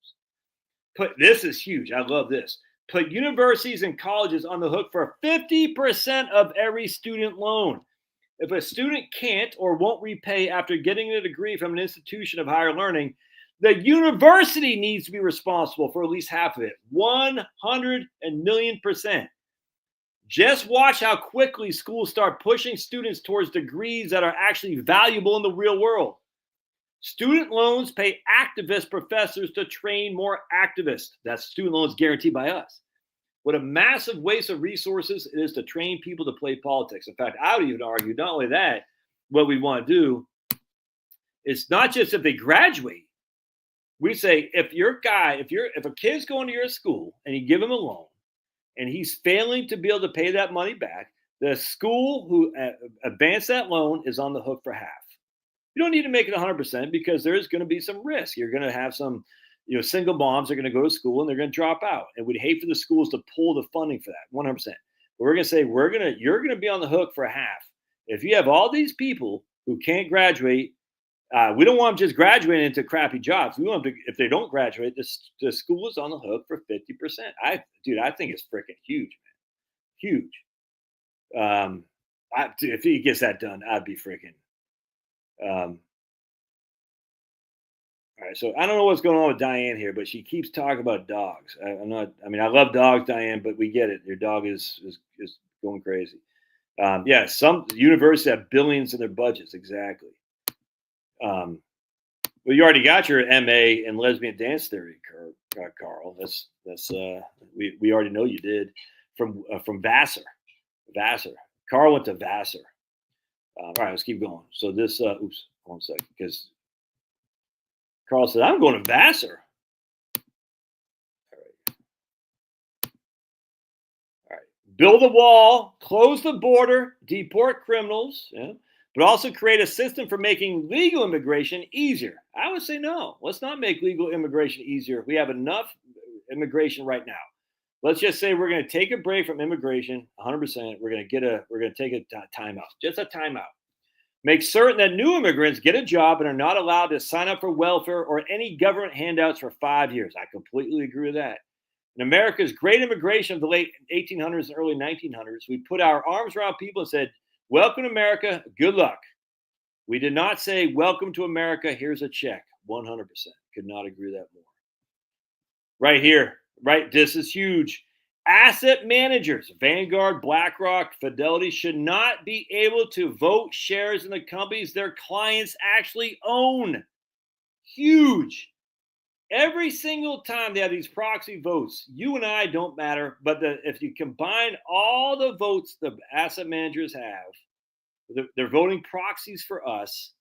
A: This is huge. I love this. Put universities and colleges on the hook for 50% of every student loan. If a student can't or won't repay after getting a degree from an institution of higher learning, the university needs to be responsible for at least half of it. 100,000,000%. Just watch how quickly schools start pushing students towards degrees that are actually valuable in the real world. Student loans pay activist professors to train more activists. That's student loans guaranteed by us. What a massive waste of resources it is to train people to play politics. In fact, I would even argue not only that, what we want to do is not just if they graduate. We say if a kid's going to your school and you give him a loan and he's failing to be able to pay that money back, the school who advanced that loan is on the hook for half. You don't need to make it 100% because there's going to be some risk. You're going to have some, single moms are going to go to school and they're going to drop out. And we'd hate for the schools to pull the funding for that 100%. But we're going to say you're going to be on the hook for half. If you have all these people who can't graduate, we don't want them just graduating into crappy jobs. We want them to, if they don't graduate, the school is on the hook for 50%. I think it's freaking huge, man. Huge. If he gets that done, I'd be freaking. All right, so I don't know what's going on with Diane here, but she keeps talking about dogs. I love dogs, Diane, but we get it. Your dog is going crazy. Some universities have billions in their budgets. Exactly. Well, you already got your MA in lesbian dance theory, Carl. That's we already know you did from Vassar. Carl went to Vassar. All right, let's keep going. So this, hold on a second, because Carl said, I'm going to Vassar. All right. Build a wall, close the border, deport criminals, but also create a system for making legal immigration easier. I would say no. Let's not make legal immigration easier. We have enough immigration right now. Let's just say we're going to take a break from immigration, 100%. We're going to take a timeout, just a timeout. Make certain that new immigrants get a job and are not allowed to sign up for welfare or any government handouts for 5 years. I completely agree with that. In America's great immigration of the late 1800s and early 1900s, we put our arms around people and said, welcome to America, good luck. We did not say, welcome to America, here's a check. 100%. Could not agree with that more. Right here. Right, this is huge. Asset managers, Vanguard, BlackRock, Fidelity, should not be able to vote shares in the companies their clients actually own. Huge. Every single time they have these proxy votes, you and I don't matter, but if you combine all the votes the asset managers have, they're voting proxies for us.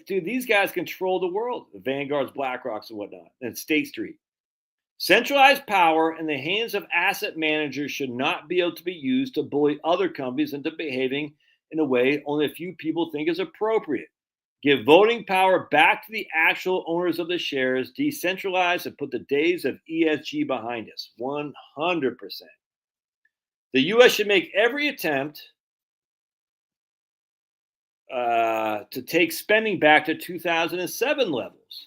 A: These guys control the world, the Vanguards, BlackRocks, and whatnot, and State Street. Centralized power in the hands of asset managers should not be able to be used to bully other companies into behaving in a way only a few people think is appropriate. Give voting power back to the actual owners of the shares, decentralize, and put the days of ESG behind us. 100%. The U.S. should make every attempt to take spending back to 2007 levels.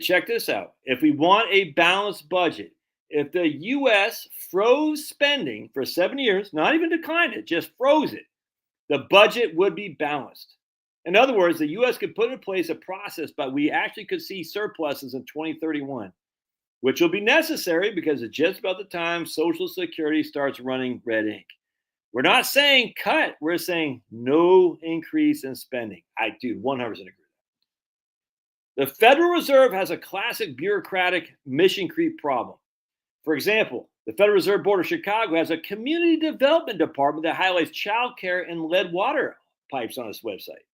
A: Check this out, if we want a balanced budget, if the U.S. froze spending for 7 years, not even declined it, just froze it, the budget would be balanced. In other words, the U.S. could put in place a process, but we actually could see surpluses in 2031, which will be necessary because it's just about the time Social Security starts running red ink. We're not saying cut, we're saying no increase in spending. I do 100% agree. The Federal Reserve has a classic bureaucratic mission creep problem. For example, the Federal Reserve Board of Chicago has a community development department that highlights child care and lead water pipes on its website.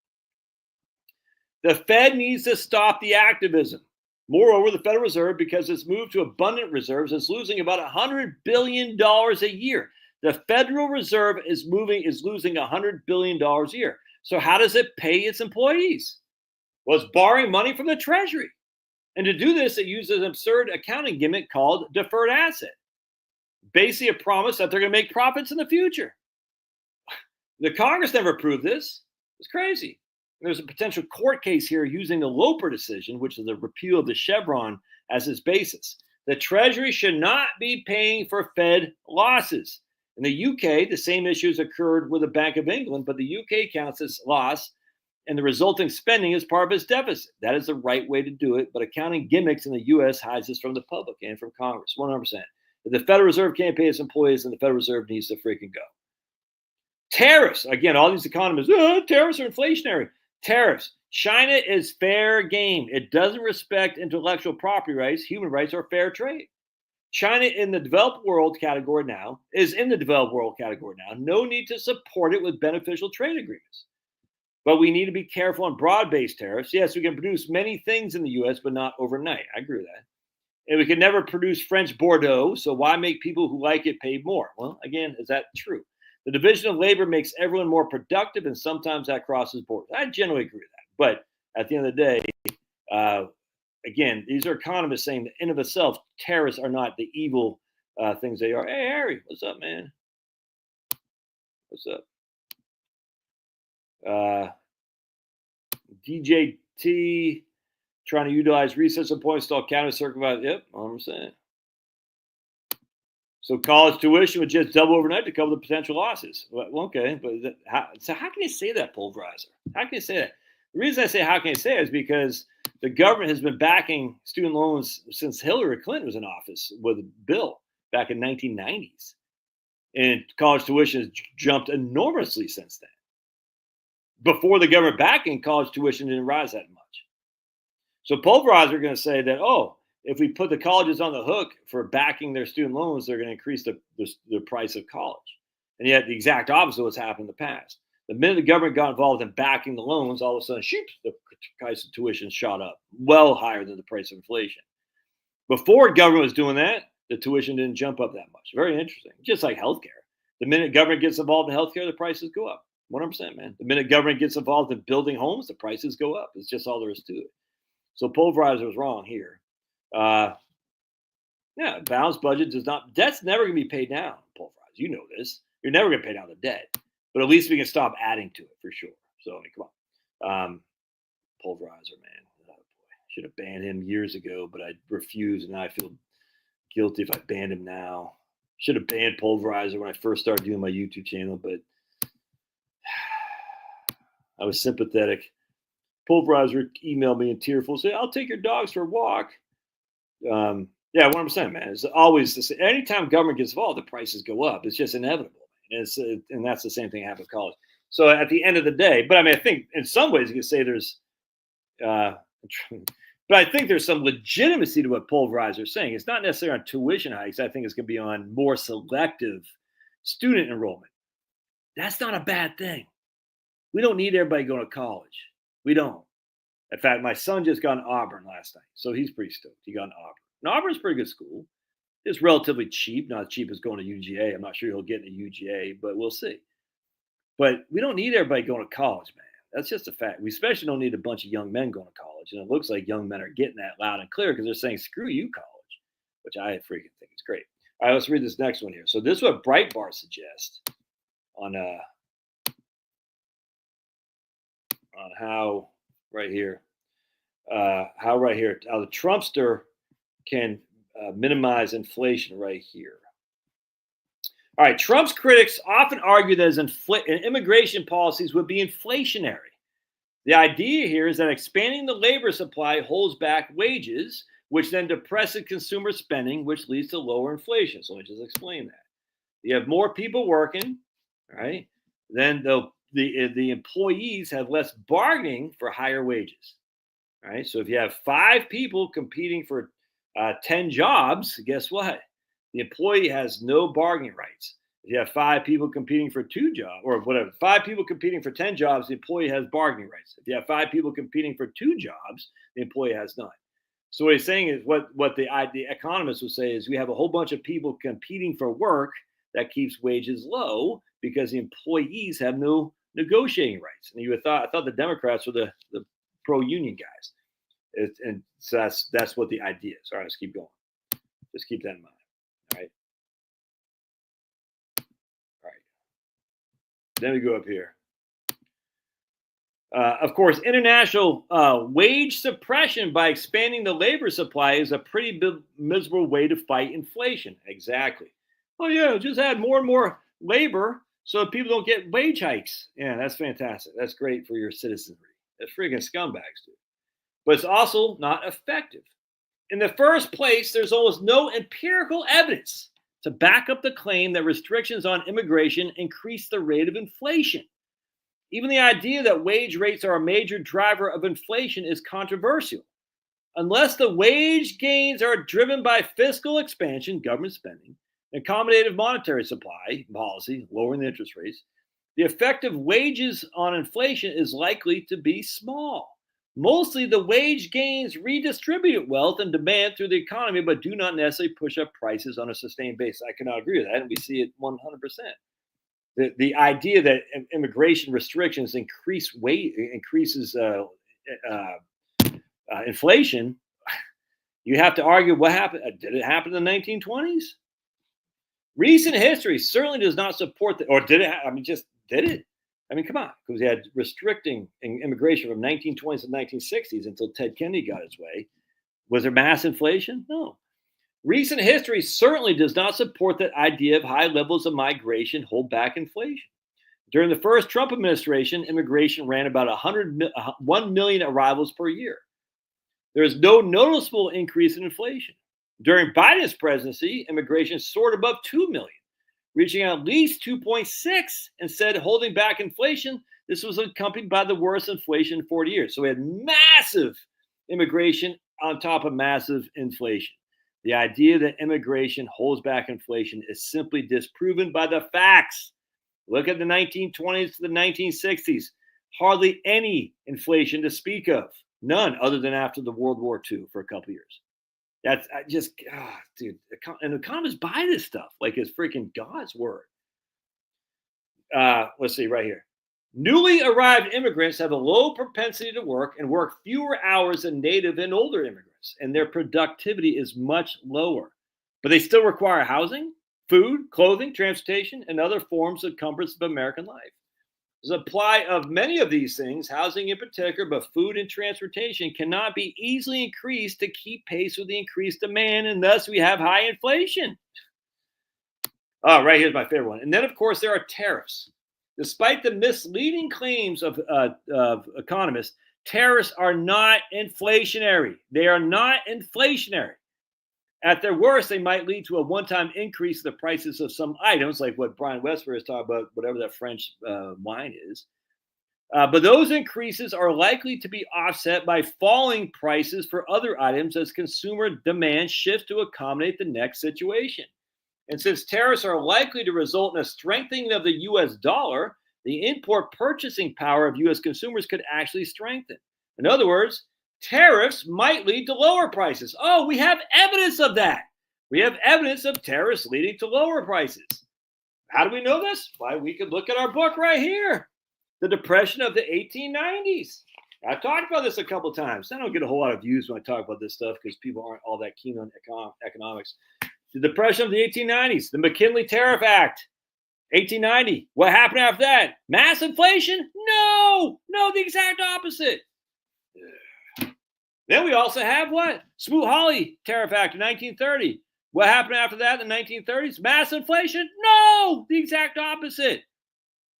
A: The Fed needs to stop the activism. Moreover, the Federal Reserve, because it's moved to abundant reserves, is losing about $100 billion a year. The Federal Reserve is losing $100 billion a year. So how does it pay its employees? Well, it's borrowing money from the Treasury. And to do this, it uses an absurd accounting gimmick called deferred asset. Basically a promise that they're going to make profits in the future. The Congress never approved this. It's crazy. There's a potential court case here using the Loper decision, which is the repeal of the Chevron, as its basis. The Treasury should not be paying for Fed losses. In the UK, the same issues occurred with the Bank of England, but the UK counts this loss and the resulting spending as part of its deficit. That is the right way to do it, but accounting gimmicks in the US hides this from the public and from Congress, 100%. If the Federal Reserve can't pay its employees, then the Federal Reserve needs to freaking go. Tariffs. Again, all these economists, tariffs are inflationary. Tariffs. China is fair game. It doesn't respect intellectual property rights, human rights, or fair trade. China in the developed world category now is in the developed world category now. No need to support it with beneficial trade agreements. But we need to be careful on broad-based tariffs. Yes, we can produce many things in the U.S., but not overnight. I agree with that. And we can never produce French Bordeaux, so why make people who like it pay more? Well, again, is that true? The division of labor makes everyone more productive, and sometimes that crosses borders. I generally agree with that. But at the end of the day, again, these are economists saying that in of itself, terrorists are not the evil things they are. Hey, Harry, what's up, man? What's up? DJT trying to utilize research and points to all counter circumvent. Yep, all I'm saying. So college tuition would just double overnight to cover the potential losses. Well, okay, but how can you say that, pulverizer? How can you say that? The reason I say how can you say it is because the government has been backing student loans since Hillary Clinton was in office with a bill back in 1990s. And college tuition has jumped enormously since then. Before the government backing, college tuition didn't rise that much. So pulverizers are going to say that, oh, if we put the colleges on the hook for backing their student loans, they're going to increase the price of college. And yet the exact opposite of what's happened in the past. The minute the government got involved in backing the loans, all of a sudden, the price of tuition shot up, well higher than the price of inflation. Before government was doing that, the tuition didn't jump up that much. Very interesting. Just like healthcare. The minute government gets involved in healthcare, the prices go up. 100%, man. The minute government gets involved in building homes, the prices go up. It's just all there is to it. So pulverizer was wrong here. Balanced budget does not, debt's never going to be paid down, pulverizer. You know this. You're never going to pay down the debt. But at least we can stop adding to it for sure. So, I mean, come on. Pulverizer, man. Oh, boy. Should have banned him years ago, but I refused, and now I feel guilty if I banned him now. Should have banned Pulverizer when I first started doing my YouTube channel, but I was sympathetic. Pulverizer emailed me in tearful, say, I'll take your dogs for a walk. Yeah, 100%, man. It's always the same. Anytime government gets involved, the prices go up. It's just inevitable. And that's the same thing happened with college. So at the end of the day, but I mean, I think in some ways you could say there's, but I think there's some legitimacy to what Pulverizer is saying. It's not necessarily on tuition hikes. I think it's going to be on more selective student enrollment. That's not a bad thing. We don't need everybody going to college. We don't. In fact, my son just got in Auburn last night, so he's pretty stoked. He got in Auburn. And Auburn's a pretty good school. It's relatively cheap, not as cheap as going to UGA. I'm not sure he'll get into UGA, but we'll see. But we don't need everybody going to college, man. That's just a fact. We especially don't need a bunch of young men going to college. And it looks like young men are getting that loud and clear because they're saying, screw you, college, which I freaking think is great. All right, let's read this next one here. So this is what Breitbart suggests on how right here, how the Trumpster can minimize inflation right here. All right, Trump's critics often argue that his immigration policies would be inflationary. The idea here is that expanding the labor supply holds back wages, which then depresses consumer spending, which leads to lower inflation. So let me just explain that. You have more people working, right? Then the employees have less bargaining for higher wages, right? So if you have 5 people competing for 10 jobs, guess what? The employee has no bargaining rights. If you have 5 people competing for 2 jobs, or whatever, 5 people competing for 10 jobs, the employee has bargaining rights. If you have 5 people competing for 2 jobs, the employee has none. So what he's saying is what the economists would say is we have a whole bunch of people competing for work that keeps wages low because the employees have no negotiating rights. And I thought the Democrats were the pro-union guys. And so that's what the idea is. All right, let's keep going. Just keep that in mind. All right. Then we go up here. Of course, international wage suppression by expanding the labor supply is a pretty miserable way to fight inflation. Exactly. Oh, yeah, just add more and more labor so people don't get wage hikes. Yeah, that's fantastic. That's great for your citizenry. That's freaking scumbags, dude. But it's also not effective. In the first place, there's almost no empirical evidence to back up the claim that restrictions on immigration increase the rate of inflation. Even the idea that wage rates are a major driver of inflation is controversial. Unless the wage gains are driven by fiscal expansion, government spending, accommodative monetary supply policy, lowering the interest rates, the effect of wages on inflation is likely to be small. Mostly the wage gains redistribute wealth and demand through the economy, but do not necessarily push up prices on a sustained basis. I cannot agree with that, and we see it 100%. The idea that immigration restrictions increases inflation, you have to argue what happened. Did it happen in the 1920s? Recent history certainly does not support that, or did it? Just did it? I mean, come on, because we had restricting immigration from 1920s to 1960s until Ted Kennedy got his way. Was there mass inflation? No. Recent history certainly does not support that idea of high levels of migration hold back inflation. During the first Trump administration, immigration ran about 1 million arrivals per year. There is no noticeable increase in inflation. During Biden's presidency, immigration soared above 2 million. Reaching at least 2.6 instead of holding back inflation. This was accompanied by the worst inflation in 40 years. So we had massive immigration on top of massive inflation. The idea that immigration holds back inflation is simply disproven by the facts. Look at the 1920s to the 1960s. Hardly any inflation to speak of. None other than after the World War II for a couple of years. That's dude. And economists buy this stuff like it's freaking God's word. Let's see right here. Newly arrived immigrants have a low propensity to work and work fewer hours than native and older immigrants, and their productivity is much lower. But they still require housing, food, clothing, transportation, and other forms of comforts of American life. The supply of many of these things, housing in particular, but food and transportation, cannot be easily increased to keep pace with the increased demand, and thus we have high inflation. Oh, right here's my favorite one. And then, of course, there are tariffs. Despite the misleading claims of economists, tariffs are not inflationary. They are not inflationary. At their worst, they might lead to a one-time increase in the prices of some items, like what Brian Westford is talking about, whatever that French wine is. But those increases are likely to be offset by falling prices for other items as consumer demand shifts to accommodate the next situation. And since tariffs are likely to result in a strengthening of the U.S. dollar, the import purchasing power of U.S. consumers could actually strengthen. In other words, tariffs might lead to lower prices. Oh, we have evidence of that. We have evidence of tariffs leading to lower prices. How do we know this? Why, we could look at our book right here, The Depression of the 1890s. I've talked about this a couple of times. I don't get a whole lot of views when I talk about this stuff because people aren't all that keen on economics. The Depression of the 1890s, the McKinley Tariff Act, 1890. What happened after that? Mass inflation? No, the exact opposite. Then we also have what? Smoot-Hawley Tariff Act of 1930. What happened after that in the 1930s? Mass inflation? No, the exact opposite.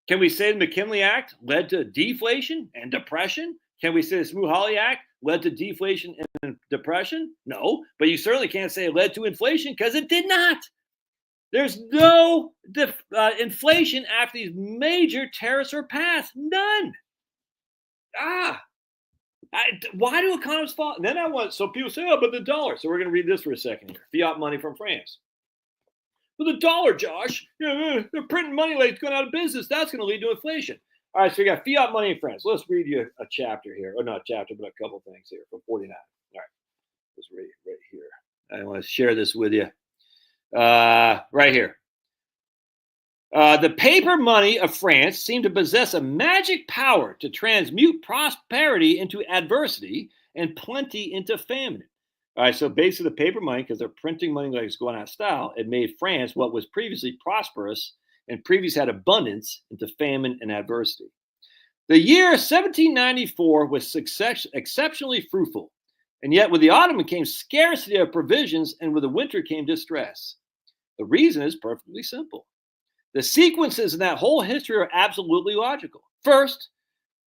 A: Can we say the McKinley Act led to deflation and depression? Can we say the Smoot-Hawley Act led to deflation and depression? No, but you certainly can't say it led to inflation because it did not. There's no inflation after these major tariffs are passed. None. Why do economists fall? And then so people say, oh, but the dollar. So we're going to read this for a second here. Fiat money from France. Well, the dollar, Josh, they're printing money like it's going out of business. That's going to lead to inflation. All right, so we got fiat money in France. Let's read you a chapter here. Or not a chapter, but a couple things here from 49. All right, let's read right here. I want to share this with you. Right here. The paper money of France seemed to possess a magic power to transmute prosperity into adversity and plenty into famine. All right, so basically the paper money, because they're printing money like it's going out of style, it made France, what was previously prosperous and previously had abundance, into famine and adversity. The year 1794 was exceptionally fruitful, and yet with the autumn came scarcity of provisions, and with the winter came distress. The reason is perfectly simple. The sequences in that whole history are absolutely logical. First,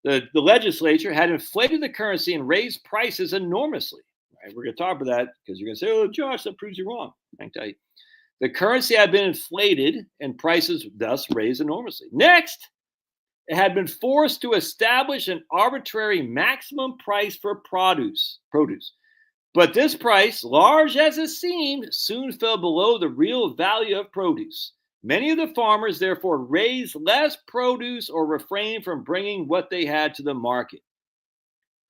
A: the legislature had inflated the currency and raised prices enormously. Right? We're going to talk about that because you're going to say, oh, Josh, that proves you wrong. I can tell you. The currency had been inflated and prices thus raised enormously. Next, it had been forced to establish an arbitrary maximum price for produce. But this price, large as it seemed, soon fell below the real value of produce. Many of the farmers, therefore, raised less produce or refrained from bringing what they had to the market.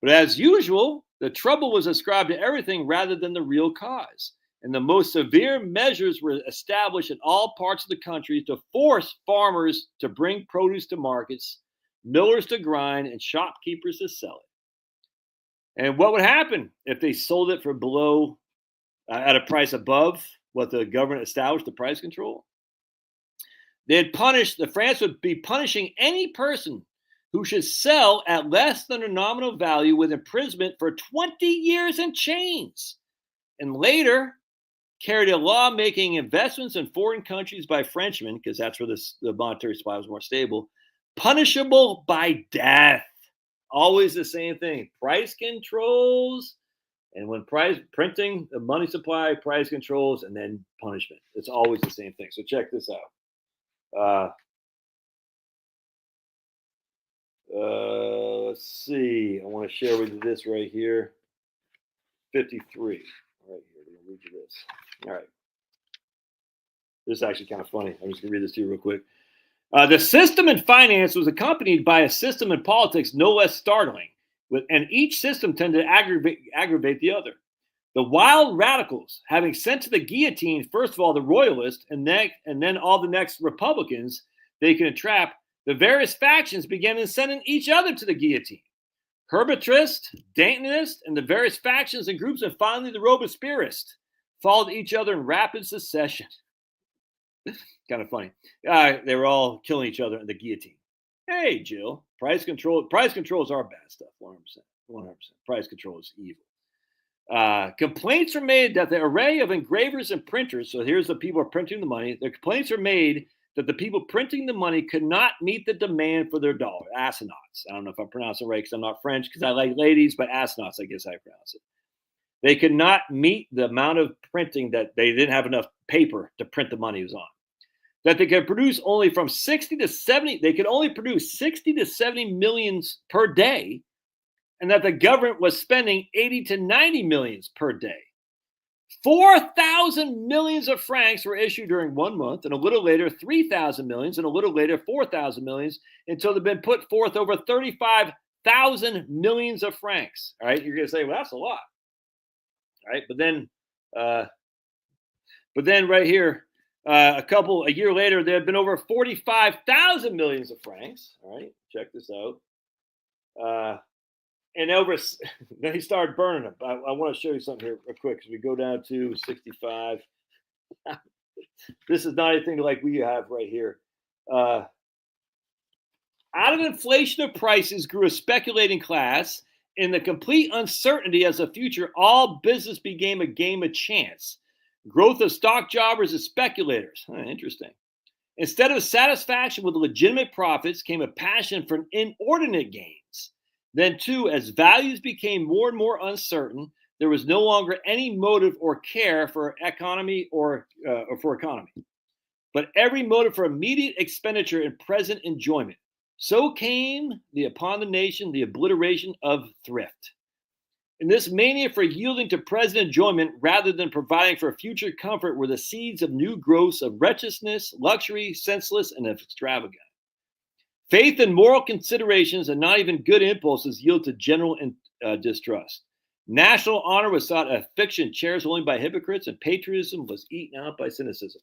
A: But as usual, the trouble was ascribed to everything rather than the real cause. And the most severe measures were established in all parts of the country to force farmers to bring produce to markets, millers to grind, and shopkeepers to sell it. And what would happen if they sold it for below, at a price above what the government established, the price control? France would be punishing any person who should sell at less than a nominal value with imprisonment for 20 years and chains. And later, carried a law making investments in foreign countries by Frenchmen, because that's where the monetary supply was more stable, punishable by death. Always the same thing. Price controls, and when printing, the money supply, price controls, and then punishment. It's always the same thing. So check this out. Let's see. I want to share with you this right here. 53. Right here. I'm going to read you this. All right. This is actually kind of funny. I'm just going to read this to you real quick. The system in finance was accompanied by a system in politics no less startling, and each system tended to aggravate the other. The wild radicals, having sent to the guillotine, first of all, the royalists, and then all the next Republicans they can entrap, the various factions began sending each other to the guillotine. Herbitrists, Dantonists, and the various factions and groups, and finally the Robespierrists followed each other in rapid succession. Kind of funny. They were all killing each other in the guillotine. Hey, Jill, price control is our bad stuff, 100%. 100%. Price control is evil. Complaints are made that the array of engravers and printers, so here's the people printing the money, the complaints are made that the people printing the money could not meet the demand for their dollar. Asinauts. I don't know if I'm pronouncing it right because I'm not French, because I like ladies, but asinauts, I guess I pronounce it. They could not meet the amount of printing, that they didn't have enough paper to print the money was on. That they could produce only from 60 to 70, they could only produce 60 to 70 millions per day, and that the government was spending 80 to 90 millions per day. 4,000 millions of francs were issued during 1 month, and a little later 3,000 millions, and a little later 4,000 millions, until they've been put forth over 35,000 millions of francs. All right, you're going to say, well, that's a lot. All right, but then right here, a year later, there had been over 45,000 millions of francs. All right, check this out. And then he started burning them. I want to show you something here real quick. As we go down to 65. This is not anything like we have right here. Out of inflation of prices grew a speculating class. In the complete uncertainty as a future, all business became a game of chance. Growth of stock jobbers and speculators. Interesting. Instead of satisfaction with legitimate profits came a passion for inordinate gains. Then, too, as values became more and more uncertain, there was no longer any motive or care for economy or for economy, but every motive for immediate expenditure and present enjoyment. So came upon the nation the obliteration of thrift. And this mania for yielding to present enjoyment rather than providing for future comfort were the seeds of new growths of wretchedness, luxury, senseless, and extravagant. Faith and moral considerations and not even good impulses yield to general distrust. National honor was thought a fiction cherished only by hypocrites, and patriotism was eaten out by cynicism.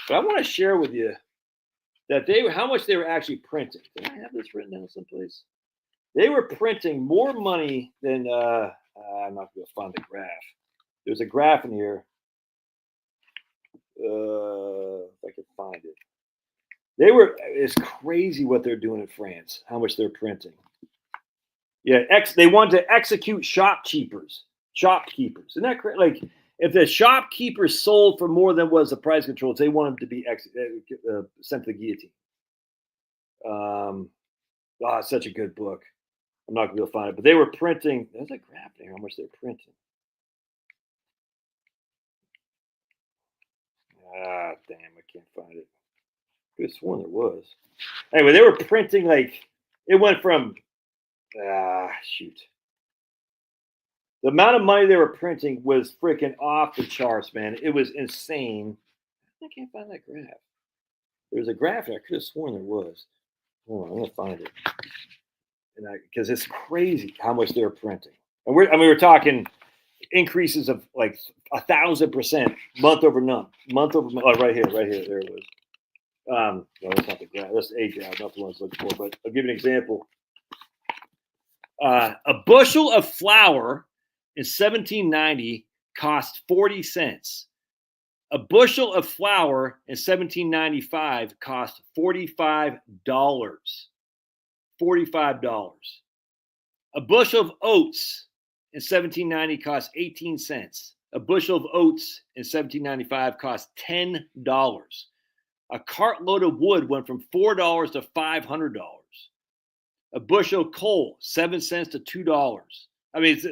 A: But I want to share with you that how much they were actually printing. Did I have this written down someplace? They were printing more money than I'm not going to find the graph. There's a graph in here. If I can find it. It's crazy what they're doing in France, how much they're printing. Yeah, they want to execute shopkeepers. Isn't that crazy? Like, if the shopkeepers sold for more than was the price controls, they want them to be sent to the guillotine. It's such a good book. I'm not going to be able to find it, but they were printing. There's a graph there, how much they're printing. Damn, I can't find it. I could have sworn there was. Anyway, they were printing it went from, shoot. The amount of money they were printing was freaking off the charts, man. It was insane. I can't find that graph. There's a graph there. I could have sworn there was. Hold on, I'm going to find it. Because it's crazy how much they're printing. And we're talking increases of like 1,000% month over month. Oh, right here. There it was. No, that's not the graph. That's a graph, not the one I was looking for. But I'll give you an example. A bushel of flour in 1790 cost 40 cents. A bushel of flour in 1795 cost $45. $45. A bushel of oats in 1790 cost 18 cents. A bushel of oats in 1795 cost $10. A cartload of wood went from $4 to $500. A bushel of coal, 7 cents to $2. I mean, it's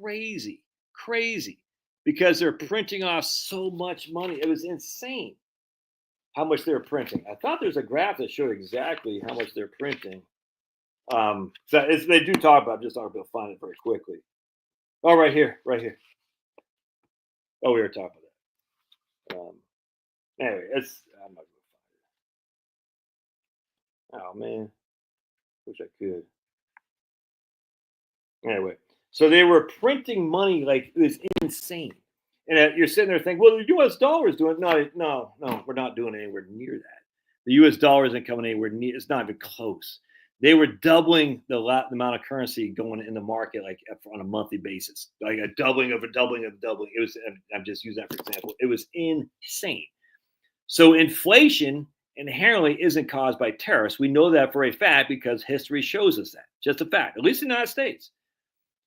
A: crazy, because they're printing off so much money. It was insane how much they're printing. I thought there's a graph that showed exactly how much they're printing. They do talk about it. I'm just not able to find it very quickly. Oh, right here. Oh, we were talking about that. Anyway, I'm not going to find it. Oh, man. Wish I could. Anyway, so they were printing money like it was insane. And you're sitting there thinking, well, the U.S. dollar is doing it. No, we're not doing anywhere near that. The U.S. dollar isn't coming anywhere near. It's not even close. They were doubling the amount of currency going in the market, like on a monthly basis, like a doubling of a doubling of a doubling. It was. I'm just using that for example. It was insane. So inflation inherently isn't caused by tariffs. We know that for a fact because history shows us that. Just a fact, at least in the United States.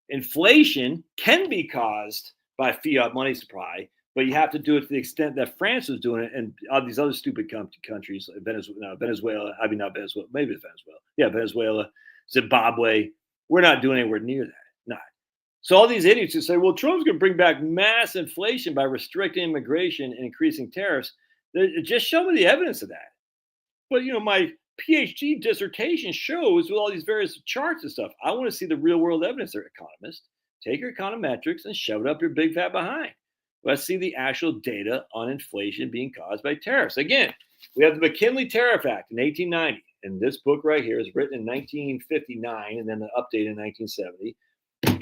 A: Inflation can be caused by fiat money supply, but you have to do it to the extent that France was doing it, and all these other stupid countries, Venezuela. I mean, not Venezuela, maybe it's Venezuela. Yeah, Venezuela, Zimbabwe. We're not doing anywhere near that. Not. So all these idiots who say, well, Trump's going to bring back mass inflation by restricting immigration and increasing tariffs. Just show me the evidence of that. But, my PhD dissertation shows with all these various charts and stuff. I want to see the real world evidence. They're economists. Take your econometrics and shove it up your big fat behind. Let's see the actual data on inflation being caused by tariffs. Again, we have the McKinley Tariff Act in 1890. And this book right here is written in 1959 and then the update in 1970.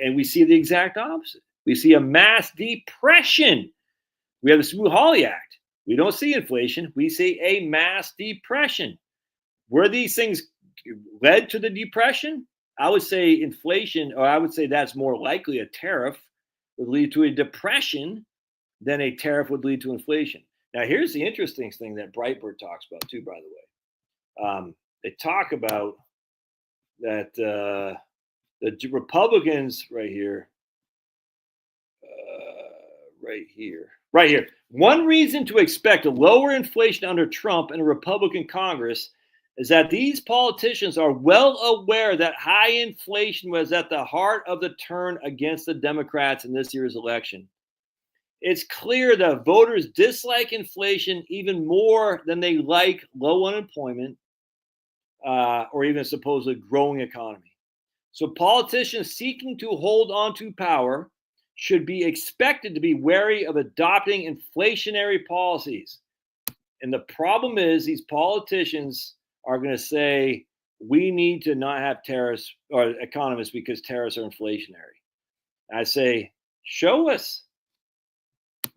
A: And we see the exact opposite. We see a mass depression. We have the Smoot-Hawley Act. We don't see inflation. We see a mass depression. Were these things led to the depression? I would say inflation, or I would say that's more likely a tariff would lead to a depression than a tariff would lead to inflation. Now, here's the interesting thing that Breitbart talks about too, by the way. They talk about that the Republicans right here. One reason to expect a lower inflation under Trump and a Republican Congress is that these politicians are well aware that high inflation was at the heart of the turn against the Democrats in this year's election. It's clear that voters dislike inflation even more than they like low unemployment or even supposedly growing economy. So politicians seeking to hold on to power should be expected to be wary of adopting inflationary policies. And the problem is these politicians are going to say, we need to not have tariffs, or economists, because tariffs are inflationary. I say, show us.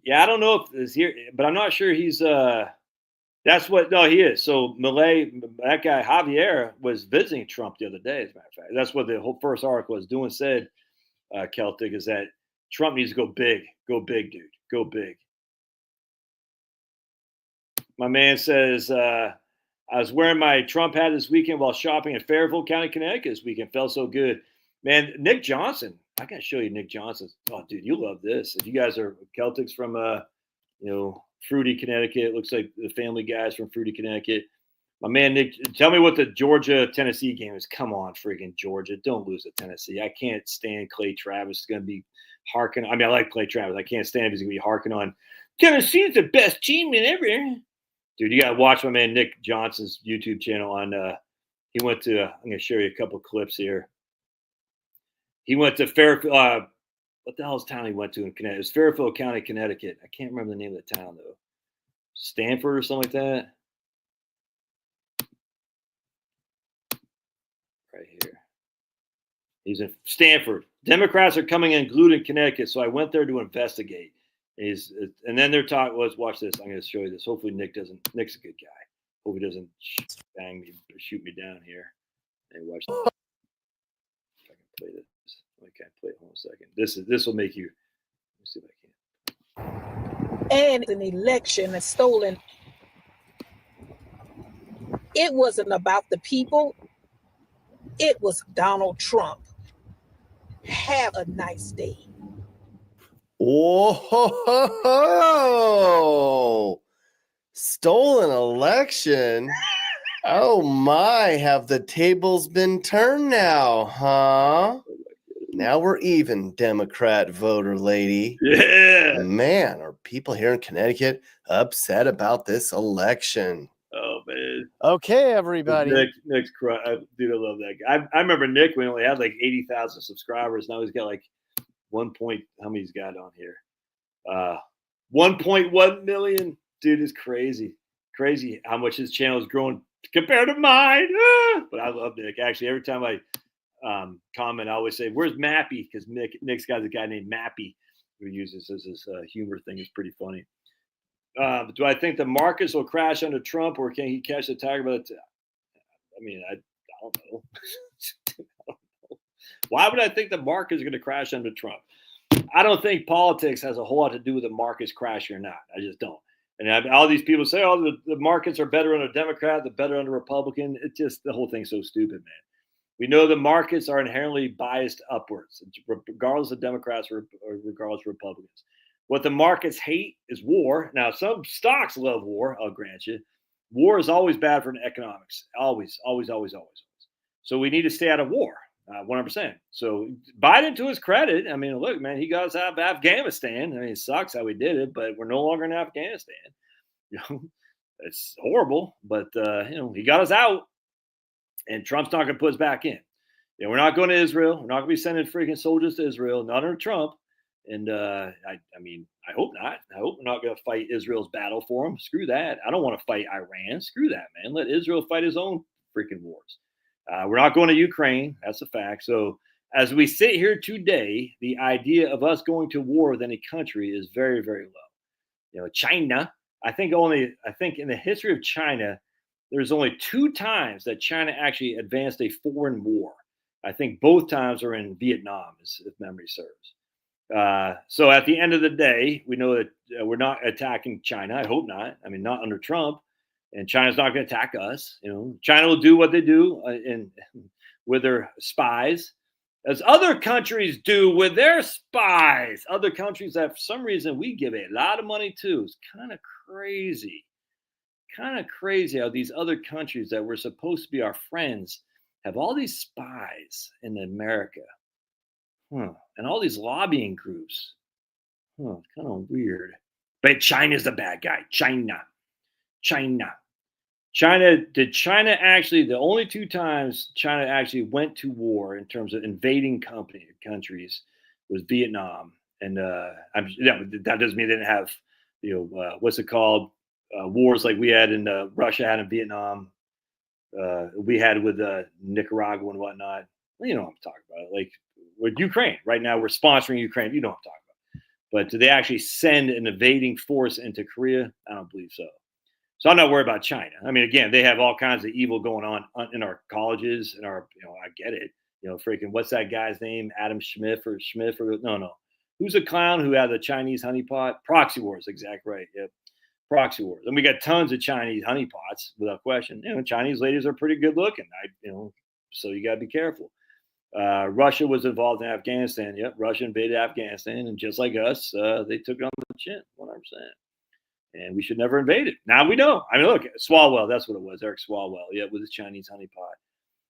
A: Yeah, I don't know if it's here, but I'm not sure he's that's what, no, he is. So Malay, that guy Javier was visiting Trump the other day, as a matter of fact. That's what the whole first article was doing, said, Celtic, is that Trump needs to go big, dude, go big. My man says, I was wearing my Trump hat this weekend while shopping in Fairfield County, Connecticut this weekend. Felt so good. Man, Nick Johnson. I got to show you Nick Johnson. Oh, dude, you'll love this. If you guys are Celtics from, Fruity, Connecticut. Looks like the Family Guys from Fruity, Connecticut. My man, Nick, tell me what the Georgia-Tennessee game is. Come on, freaking Georgia. Don't lose to Tennessee. I can't stand Clay Travis. It's going to be harking. I mean, I like Clay Travis. I can't stand him. He's going to be harking on Tennessee's the best team in ever. Dude, you got to watch my man Nick Johnson's YouTube channel on he went to, I'm going to show you a couple clips here. He went to Fairfield, what the hell's town he went to in Connecticut? It was Fairfield County, Connecticut. I can't remember the name of the town, though. Stanford or something like that. Right here. He's in Stanford. Democrats are coming in glued in Connecticut, so I went there to investigate. And then their talk was, watch this. I'm going to show you this. Hopefully Nick's a good guy. Hope he doesn't bang me or shoot me down here. And watch this. If I can play this. I can't play it. Hold on a second. This will make you. Let me see if I can.
B: And an election is stolen. It wasn't about the people. It was Donald Trump. Have a nice day.
C: Whoa! Stolen election? Oh my, have the tables been turned now, huh? Now we're even, Democrat voter lady.
A: Yeah.
C: Man, are people here in Connecticut upset about this election?
A: Oh, man.
C: Okay, everybody.
A: Nick's dude, I love that guy. I remember Nick when he only had like 80,000 subscribers. Now he's got like how many he's got on here? 1.1 million. Dude, is crazy. Crazy how much his channel is growing compared to mine. But I love Nick. Actually, every time I comment, I always say, where's Mappy? Because Nick's got a guy named Mappy who uses this as a humor thing. It's pretty funny. Do I think the markets will crash under Trump, or can he catch the tiger by the I don't know. Why would I think the market is going to crash under Trump? I don't think politics has a whole lot to do with the markets crashing or not. I just don't. And all these people say, oh, the markets are better under Democrat, they're better under Republican. It's just, the whole thing's so stupid, man. We know the markets are inherently biased upwards, regardless of Democrats or regardless of Republicans. What the markets hate is war. Now, some stocks love war, I'll grant you. War is always bad for economics. Always, always, always, always. So we need to stay out of war, 100%. So Biden, to his credit, I mean, look, man, he got us out of Afghanistan. I mean, it sucks how we did it, but we're no longer in Afghanistan. You know, it's horrible, but, he got us out. And Trump's not going to put us back in. We're not going to Israel. We're not going to be sending freaking soldiers to Israel, not under Trump. And I hope not. I hope we're not going to fight Israel's battle for them. Screw that. I don't want to fight Iran. Screw that, man. Let Israel fight his own freaking wars. We're not going to Ukraine. That's a fact. So as we sit here today, the idea of us going to war with any country is very, very low. China, I think in the history of China, there's only 2 times that China actually advanced a foreign war. I think both times are in Vietnam, if memory serves. So at the end of the day, we know that we're not attacking China. I hope not. I mean, not under Trump. And China's not going to attack us. China will do what they do with their spies, as other countries do with their spies. Other countries that, for some reason, we give a lot of money to. It's kind of crazy. Kind of crazy how these other countries that were supposed to be our friends have all these spies in America. And all these lobbying groups. Kind of weird. But China's the bad guy. China. China actually, the only two times China actually went to war in terms of invading countries was Vietnam. And that doesn't mean they didn't have, what's it called? Wars like we had in Russia had in Vietnam. We had with Nicaragua and whatnot. You know what I'm talking about. Like with Ukraine. Right now we're sponsoring Ukraine. You know what I'm talking about. But do they actually send an invading force into Korea? I don't believe so. So I'm not worried about China. I mean, again, they have all kinds of evil going on in our colleges and our, I get it. Freaking, what's that guy's name? Adam Schmidt or no. Who's a clown who had the Chinese honeypot? Proxy wars, exact right. Yep. Proxy wars. And we got tons of Chinese honeypots without question. Chinese ladies are pretty good looking. So you got to be careful. Russia was involved in Afghanistan. Yep. Russia invaded Afghanistan. And just like us, they took it on the chin, 100%. And we should never invade it. Now we know. I mean, look, Swalwell, that's what it was. Eric Swalwell, yeah, with his Chinese honeypot.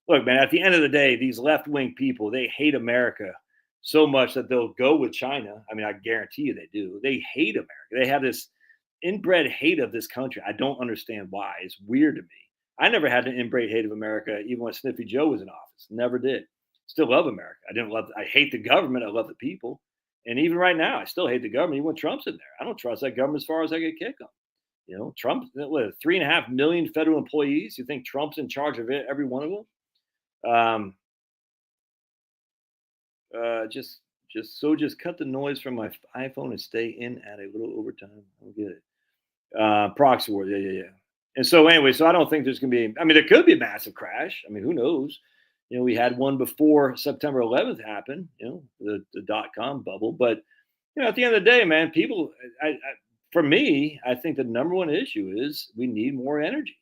A: Look, man, at the end of the day, these left-wing people, they hate America so much that they'll go with China. I mean, I guarantee you they do. They hate America. They have this inbred hate of this country. I don't understand why. It's weird to me. I never had an inbred hate of America, even when Sniffy Joe was in office. Never did. Still love America. I hate the government. I love the people. And even right now, I still hate the government. Even when Trump's in there, I don't trust that government as far as I could kick them. Trump, with 3.5 million federal employees, you think Trump's in charge of it, every one of them? Just cut the noise from my iPhone and stay in at a little overtime. I'll get it. Proxy war, yeah. And so anyway, so I don't think there's going to be. I mean, there could be a massive crash. I mean, who knows? We had one before September 11th happened. The .com bubble. But at the end of the day, man, people. For me, I think the number one issue is we need more energy.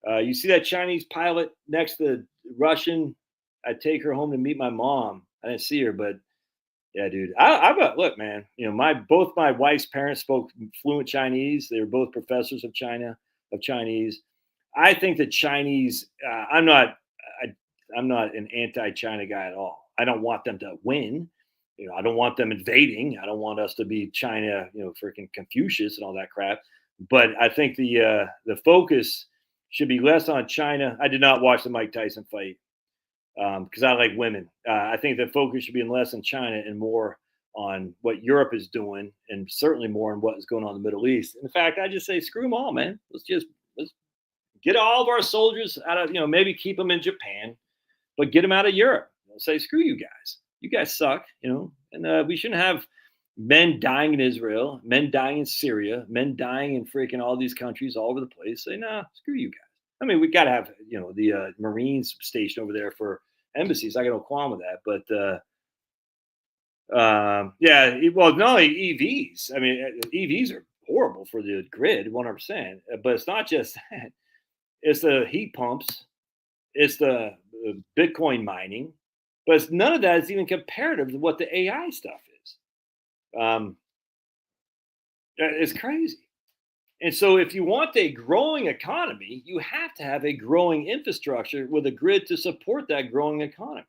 A: You see that Chinese pilot next to the Russian. I take her home to meet my mom. I didn't see her, but yeah, dude. Look, man. Both my wife's parents spoke fluent Chinese. They were both professors of Chinese. I think the Chinese. I'm not an anti-China guy at all. I don't want them to win. I don't want them invading. I don't want us to be China, freaking Confucius and all that crap. But I think the focus should be less on China. I did not watch the Mike Tyson fight because I like women. I think the focus should be less on China and more on what Europe is doing, and certainly more on what is going on in the Middle East. In fact, I just say screw them all, man. Let's get all of our soldiers out of, maybe keep them in Japan, but get them out of Europe. Say screw you guys. You guys suck, and we shouldn't have men dying in Israel, men dying in Syria, men dying in freaking all these countries all over the place. Say, nah, screw you guys. I mean, we got to have, the Marines stationed over there for embassies. I got no qualm with that. But no, EVs. I mean, EVs are horrible for the grid, 100%. But it's not just that. It's the heat pumps. It's the Bitcoin mining. But none of that is even comparative to what the AI stuff is. It's crazy. And so if you want a growing economy, you have to have a growing infrastructure with a grid to support that growing economy.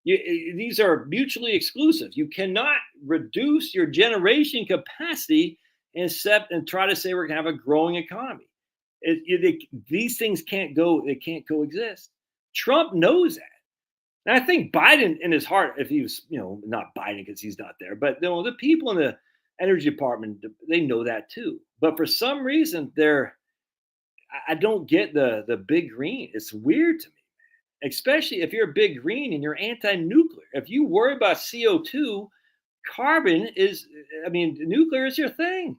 A: These are mutually exclusive. You cannot reduce your generation capacity and try to say we're going to have a growing economy. These things can't coexist. Trump knows that. And I think Biden in his heart, if he was, not Biden because he's not there, but the people in the energy department, they know that too. But for some reason, I don't get the big green. It's weird to me, man. Especially if you're a big green and you're anti-nuclear. If you worry about CO2, nuclear is your thing.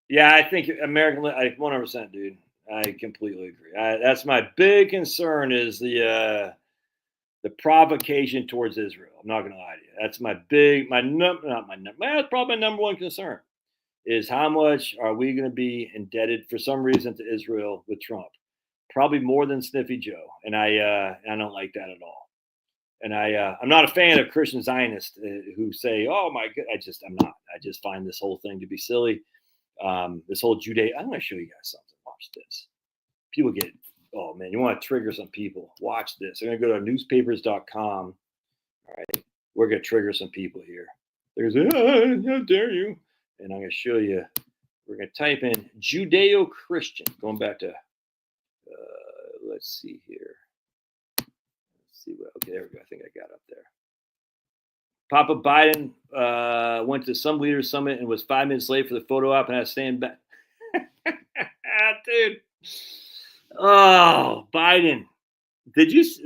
A: Yeah, I think American, 100%, dude. I completely agree. That's my big concern is the provocation towards Israel. I'm not going to lie to you. That's that's probably my number one concern is how much are we going to be indebted for some reason to Israel with Trump? Probably more than Sniffy Joe. And I don't like that at all. And I'm not a fan of Christian Zionists who say, oh my God, I'm not. I just find this whole thing to be silly. This whole Judeo, I'm going to show you guys something. Watch this. People get, oh man, you want to trigger some people. Watch this. I'm going to go to newspapers.com. All right. We're going to trigger some people here. There's, how dare you? and I'm going to show you. We're going to type in Judeo-Christian. Going back to, let's see here. Let's see what. Okay, there we go. I think I got up there. Papa Biden went to some leaders summit and was 5 minutes late for the photo op and had to stand back. Dude. Oh, Biden.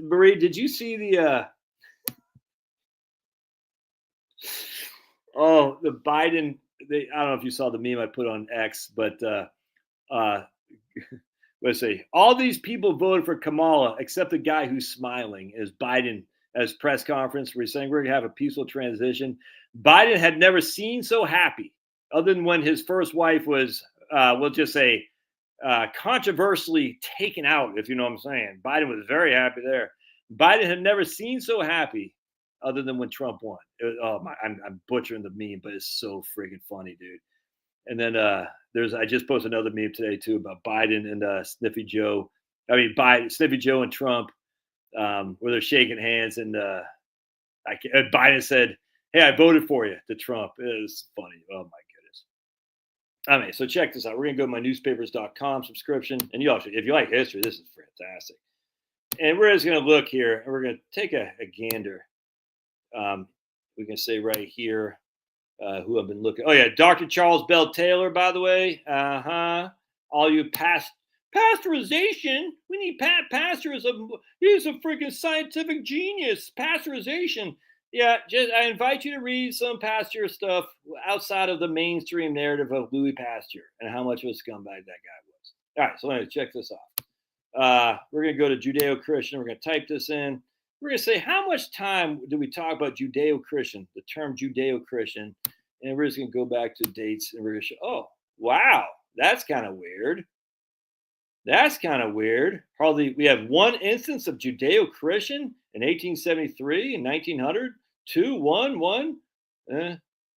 A: Marie, did you see the the Biden, I don't know if you saw the meme I put on X, but let's see. All these people voted for Kamala except the guy who's smiling as Biden at his press conference where he's saying we're going to have a peaceful transition. Biden had never seen so happy other than when his first wife was, we'll just say, controversially taken out, if you know what I'm saying. Biden was very happy there. Biden had never seen so happy other than when Trump won. I'm butchering the meme, but it's so freaking funny, dude. And then I just posted another meme today too about Biden and Sniffy Joe. Sniffy Joe and Trump, where they're shaking hands, and Biden said, "Hey, I voted for you," to Trump. It was funny. Oh my goodness. So check this out. We're gonna go to my newspapers.com subscription, and if you like history, this is fantastic. And we're just gonna look here, and we're gonna take a gander. We can say right here who I've been looking. Oh yeah, Dr. Charles Bell Taylor, by the way. All you pasteurization. We need pasteurism. He's a freaking scientific genius. Pasteurization. Yeah, I invite you to read some Pasteur stuff outside of the mainstream narrative of Louis Pasteur and how much of a scumbag that guy was. All right, so let's check this off. We're going to go to Judeo-Christian. We're going to type this in. We're going to say, how much time do we talk about Judeo-Christian, the term Judeo-Christian? And we're just going to go back to dates, and we're going to show, oh, wow, that's kind of weird. That's kind of weird. We have one instance of Judeo-Christian in 1873 and 1900. 2, 1, 1.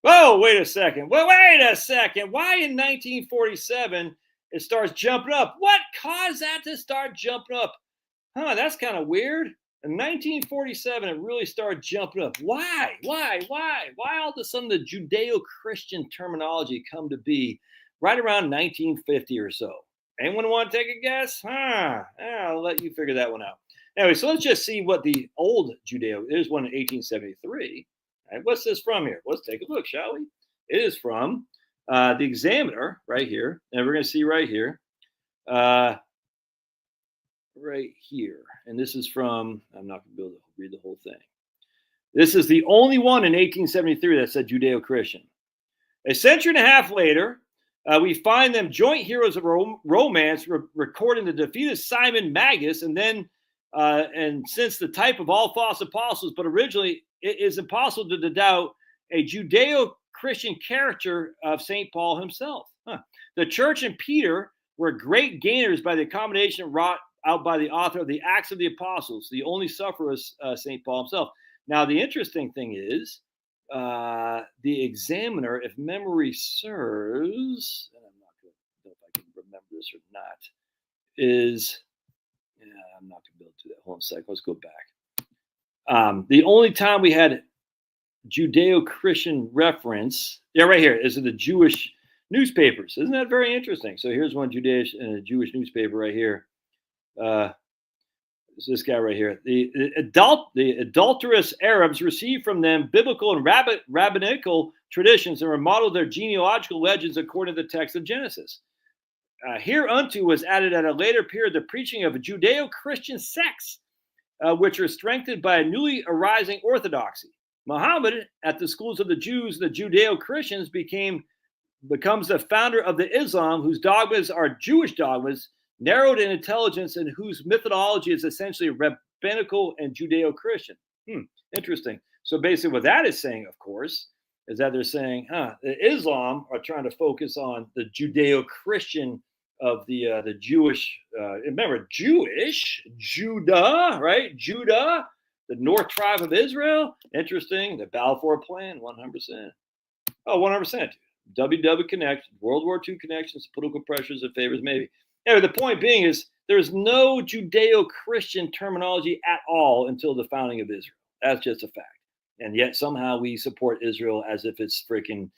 A: Oh, wait a second. Well, wait a second. Why in 1947 it starts jumping up? What caused that to start jumping up? That's kind of weird. In 1947, it really started jumping up. Why? Why all of a sudden the Judeo-Christian terminology come to be right around 1950 or so? Anyone want to take a guess? I'll let you figure that one out. Anyway, so let's just see what the old Judeo, there's one in 1873. Right, what's this from here? Let's take a look, shall we? It is from the Examiner right here. And we're going to see right here. Right here. And this is from, I'm not going to be able to read the whole thing. This is the only one in 1873 that said Judeo-Christian. A century and a half later, we find them joint heroes of romance recording the defeat of Simon Magus, and then and since the type of all false apostles, but originally it is impossible to doubt a Judeo-Christian character of St. Paul himself. The church and Peter were great gainers by the accommodation wrought out by the author of the Acts of the Apostles. The only sufferer was St. Paul himself. Now, the interesting thing is, the Examiner, if memory serves, and I'm not going to know if I can remember this or not, is, I'm not going to be able to do that. Hold on a second. Let's go back. The only time we had Judeo-Christian reference, right here, is in the Jewish newspapers. Isn't that very interesting? So here's one Jewish newspaper right here. It's this guy right here. The adulterous Arabs received from them biblical and rabbinical traditions and remodeled their genealogical legends according to the text of Genesis. Hereunto was added at a later period the preaching of Judeo-Christian sects, which were strengthened by a newly arising orthodoxy. Muhammad, at the schools of the Jews, the Judeo-Christians, becomes the founder of the Islam, whose dogmas are Jewish dogmas, narrowed in intelligence, and whose methodology is essentially rabbinical and Judeo-Christian. Interesting. So basically what that is saying, of course, is that they're saying, the Islam are trying to focus on the Judeo-Christian of the Jewish, remember, Judah, right? Judah, the North Tribe of Israel. Interesting. The Balfour Plan, 100%. Oh, 100%. WW connection, World War II connections, political pressures and favors, maybe. Anyway, the point being is there's no Judeo-Christian terminology at all until the founding of Israel. That's just a fact. And yet somehow we support Israel as if it's freaking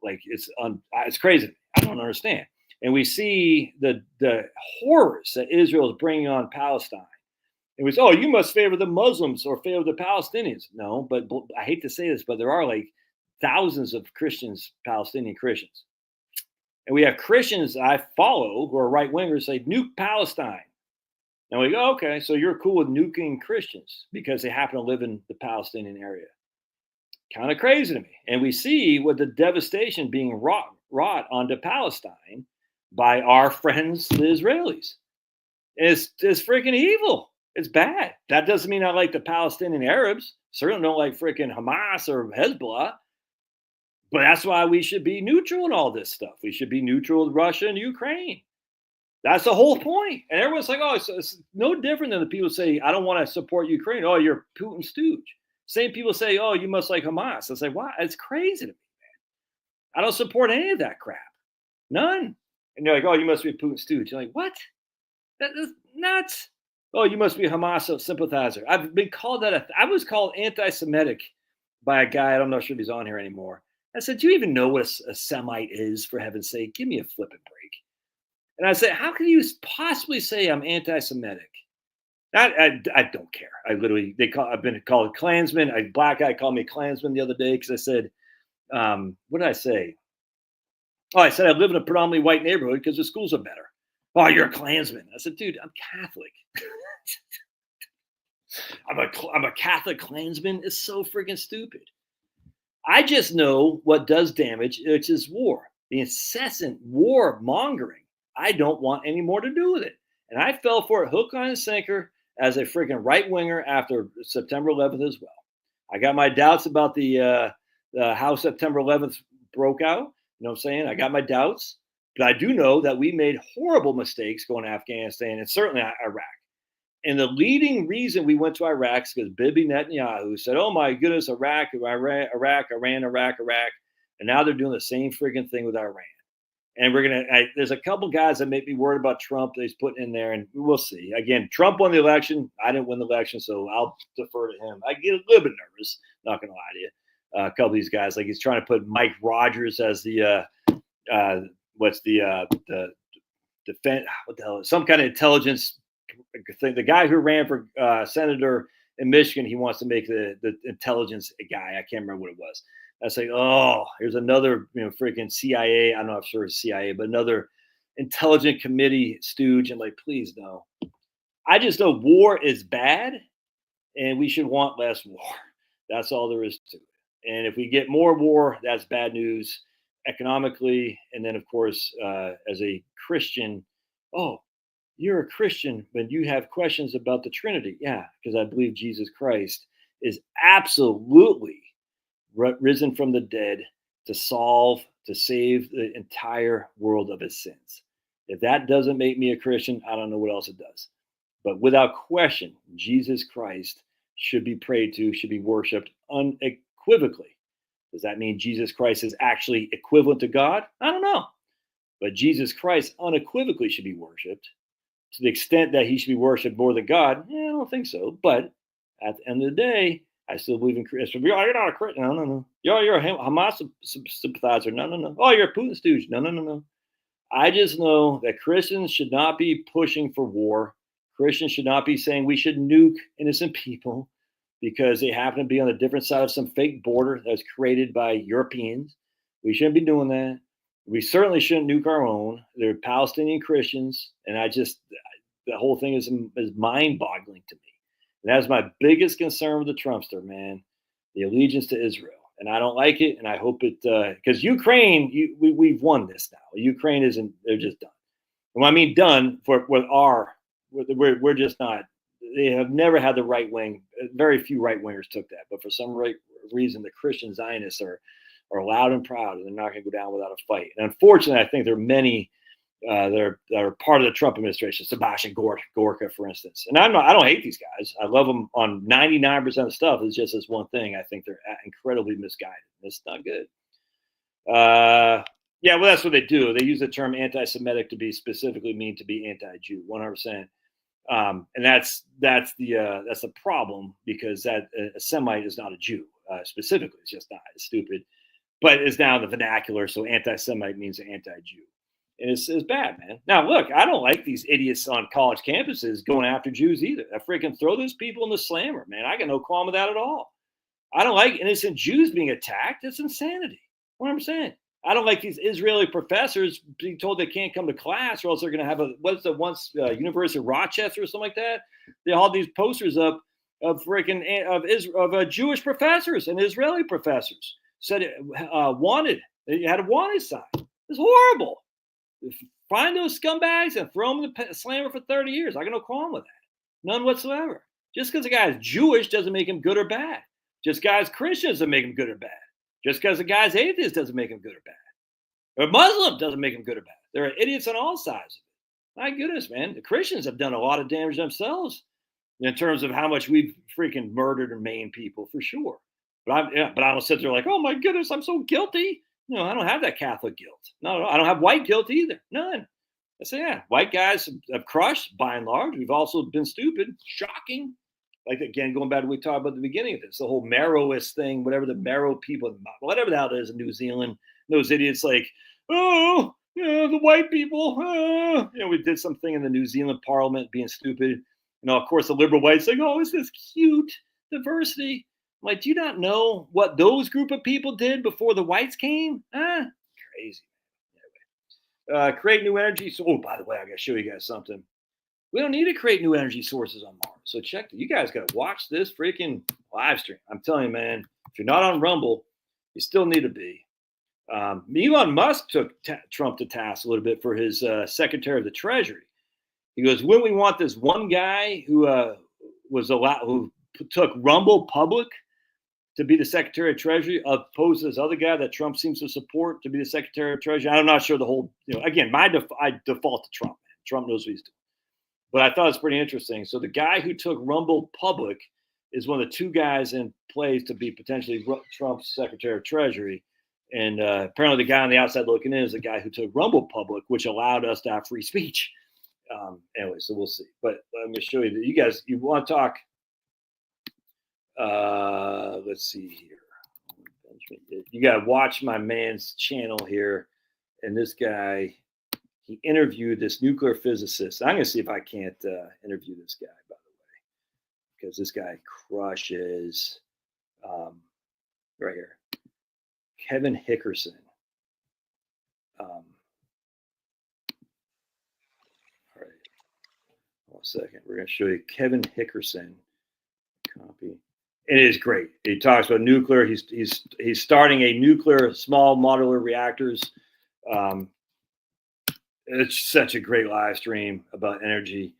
A: Like it's crazy. I don't understand. And we see the horrors that Israel is bringing on Palestine. It was, oh, you must favor the Muslims or favor the Palestinians. No, but I hate to say this, but there are like thousands of Christians, Palestinian Christians. And we have Christians I follow who are right wingers say, nuke Palestine. And we go, okay, so you're cool with nuking Christians because they happen to live in the Palestinian area. Kind of crazy to me. And we see what the devastation being wrought onto Palestine by our friends, the Israelis. It's freaking evil. It's bad. That doesn't mean I like the Palestinian Arabs. Certainly don't like freaking Hamas or Hezbollah. But that's why we should be neutral in all this stuff. We should be neutral with Russia and Ukraine. That's the whole point. And everyone's like, oh, it's no different than the people say, I don't want to support Ukraine. Oh, you're Putin stooge. Same people say, oh, you must like Hamas. I say, wow, it's crazy to me, man. I don't support any of that crap. None. And you're like, oh, you must be a Putin stooge. You're like, what? That is nuts. Oh, you must be a Hamas sympathizer. I've been called that. I was called anti-Semitic by a guy. I'm not sure if he's on here anymore. I said, do you even know what a Semite is, for heaven's sake? Give me a flipping break. And I said, how can you possibly say I'm anti-Semitic? I don't care. I've been called a Klansman. A black guy called me a Klansman the other day because I said, what did I say? Oh, I said I live in a predominantly white neighborhood because the schools are better. Oh, you're a Klansman. I said, dude, I'm Catholic. I'm a Catholic Klansman. It's so freaking stupid. I just know what does damage, which is war. The incessant war mongering. I don't want any more to do with it. And I fell for it hook, line, and sinker as a freaking right winger after September 11th as well. I got my doubts about the how September 11th broke out. You know what I'm saying? I got my doubts. But I do know that we made horrible mistakes going to Afghanistan and certainly Iraq. And the leading reason we went to Iraq is because Bibi Netanyahu said, oh my goodness, Iraq. And now they're doing the same freaking thing with Iran. And there's a couple guys that make me worried about Trump that he's putting in there, and we'll see. Again, Trump won the election. I didn't win the election, so I'll defer to him. I get a little bit nervous, not going to lie to you. A couple of these guys, like he's trying to put Mike Rogers as the defense, what the hell, some kind of intelligence thing. The guy who ran for senator in Michigan, he wants to make the intelligence guy. I can't remember what it was. I say, oh, here's another, freaking CIA. I'm not sure it's CIA, but another intelligent committee stooge. And like, please, no. I just know war is bad and we should want less war. That's all there is to it. And if we get more war, that's bad news economically. And then, of course, as a Christian, oh, you're a Christian, but you have questions about the Trinity. Yeah, because I believe Jesus Christ is absolutely risen from the dead to save the entire world of its sins. If that doesn't make me a Christian, I don't know what else it does. But without question, Jesus Christ should be prayed to, should be worshipped unequivocally. Does that mean Jesus Christ is actually equivalent to God? I don't know. But Jesus Christ unequivocally should be worshipped. To the extent that he should be worshipped more than God, I don't think so. But at the end of the day, I still believe in Christ. You're not a Christian. No. You're a Hamas sympathizer. No. Oh, you're a Putin stooge. No. I just know that Christians should not be pushing for war. Christians should not be saying we should nuke innocent people because they happen to be on a different side of some fake border that's created by Europeans. We shouldn't be doing that. We certainly shouldn't nuke our own. They're Palestinian Christians. And the whole thing is mind-boggling to me. And that's my biggest concern with the Trumpster, man, the allegiance to Israel. And I don't like it. And I hope it, because Ukraine, we've won this now. Ukraine they're just done. And when I mean done, we're just not, they have never had the right wing. Very few right wingers took that. But for some reason, the Christian Zionists are loud and proud, and they're not going to go down without a fight. And unfortunately, I think there are many that are part of the Trump administration, Sebastian Gorka, for instance. And I don't hate these guys. I love them on 99% of stuff. It's just this one thing. I think they're incredibly misguided. It's not good. Yeah, well, that's what they do. They use the term anti-Semitic to be specifically mean to be anti-Jew, 100%. And that's the problem, because that a Semite is not a Jew specifically. It's just not. It's stupid. but it's now the vernacular. So anti-Semite means anti-Jew. And it's bad, man. Now, look, I don't like these idiots on college campuses going after Jews either. I freaking throw those people in the slammer, man. I got no qualm with that at all. I don't like innocent Jews being attacked. It's insanity. What I'm saying. I don't like these Israeli professors being told they can't come to class or else they're going to have what's the University of Rochester or something like that. They all these posters up of freaking of Jewish professors and Israeli professors said wanted. They had a wanted sign. It's horrible. Find those scumbags and throw them in the slammer for 30 years. I got no qualm with that. None whatsoever. Just because a guy is Jewish doesn't make him good or bad. Just guys Christians doesn't make him good or bad. Just because a guy's atheist doesn't make him good or bad. Or Muslim doesn't make him good or bad. There are idiots on all sides of it. My goodness, man. The Christians have done a lot of damage themselves in terms of how much we've freaking murdered and maimed people, for sure. But I don't sit there like, oh my goodness, I'm so guilty. No, I don't have that Catholic guilt. No, I don't have white guilt either. None. I say, yeah, white guys have crushed by and large. We've also been stupid. Shocking. Like, again, going back to what we talked about at the beginning of this, the whole Marrowists thing, whatever the Marrow people, whatever the hell it is in New Zealand, those idiots like, oh, the white people, we did something in the New Zealand parliament being stupid. Of course, the liberal whites like, oh, is this cute diversity? I'm like, do you not know what those group of people did before the whites came? Crazy. Anyway, create new energy. So, by the way, I got to show you guys something. We don't need to create new energy sources on Mars. So you guys got to watch this freaking live stream. I'm telling you, man, if you're not on Rumble, you still need to be. Elon Musk took Trump to task a little bit for his Secretary of the Treasury. He goes, wouldn't we want this one guy who took Rumble public to be the Secretary of Treasury, opposed to this other guy that Trump seems to support to be the Secretary of Treasury? I'm not sure the whole, again, I default to Trump. Man. Trump knows what he's doing. But I thought it was pretty interesting. So the guy who took Rumble public is one of the two guys in place to be potentially Trump's Secretary of Treasury. And apparently the guy on the outside looking in is the guy who took Rumble public, which allowed us to have free speech. Anyway, so we'll see. But let me show you. You guys, you want to talk? Let's see here. You got to watch my man's channel here. And this guy, he interviewed this nuclear physicist. I'm going to see if I can't interview this guy, by the way, because this guy crushes right here. Kevin Hickerson. All right. 1 second. We're going to show you Kevin Hickerson. Copy. It is great. He talks about nuclear. He's starting a nuclear small modular reactors. It's such a great live stream about energy.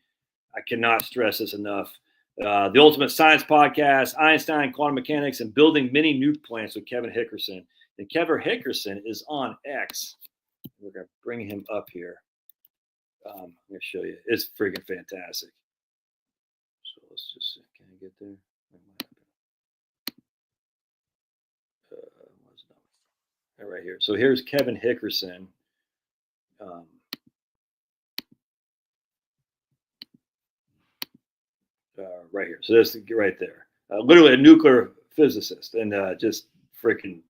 A: I cannot stress this enough. The Ultimate Science Podcast, Einstein, Quantum Mechanics, and Building Mini Nuke Plants with Kevin Hickerson. And Kevin Hickerson is on X. We're going to bring him up here. I'm going to show you. It's freaking fantastic. So let's just, can I get there? Right here. So here's Kevin Hickerson. Right here. So this right there. Literally a nuclear physicist, and just freaking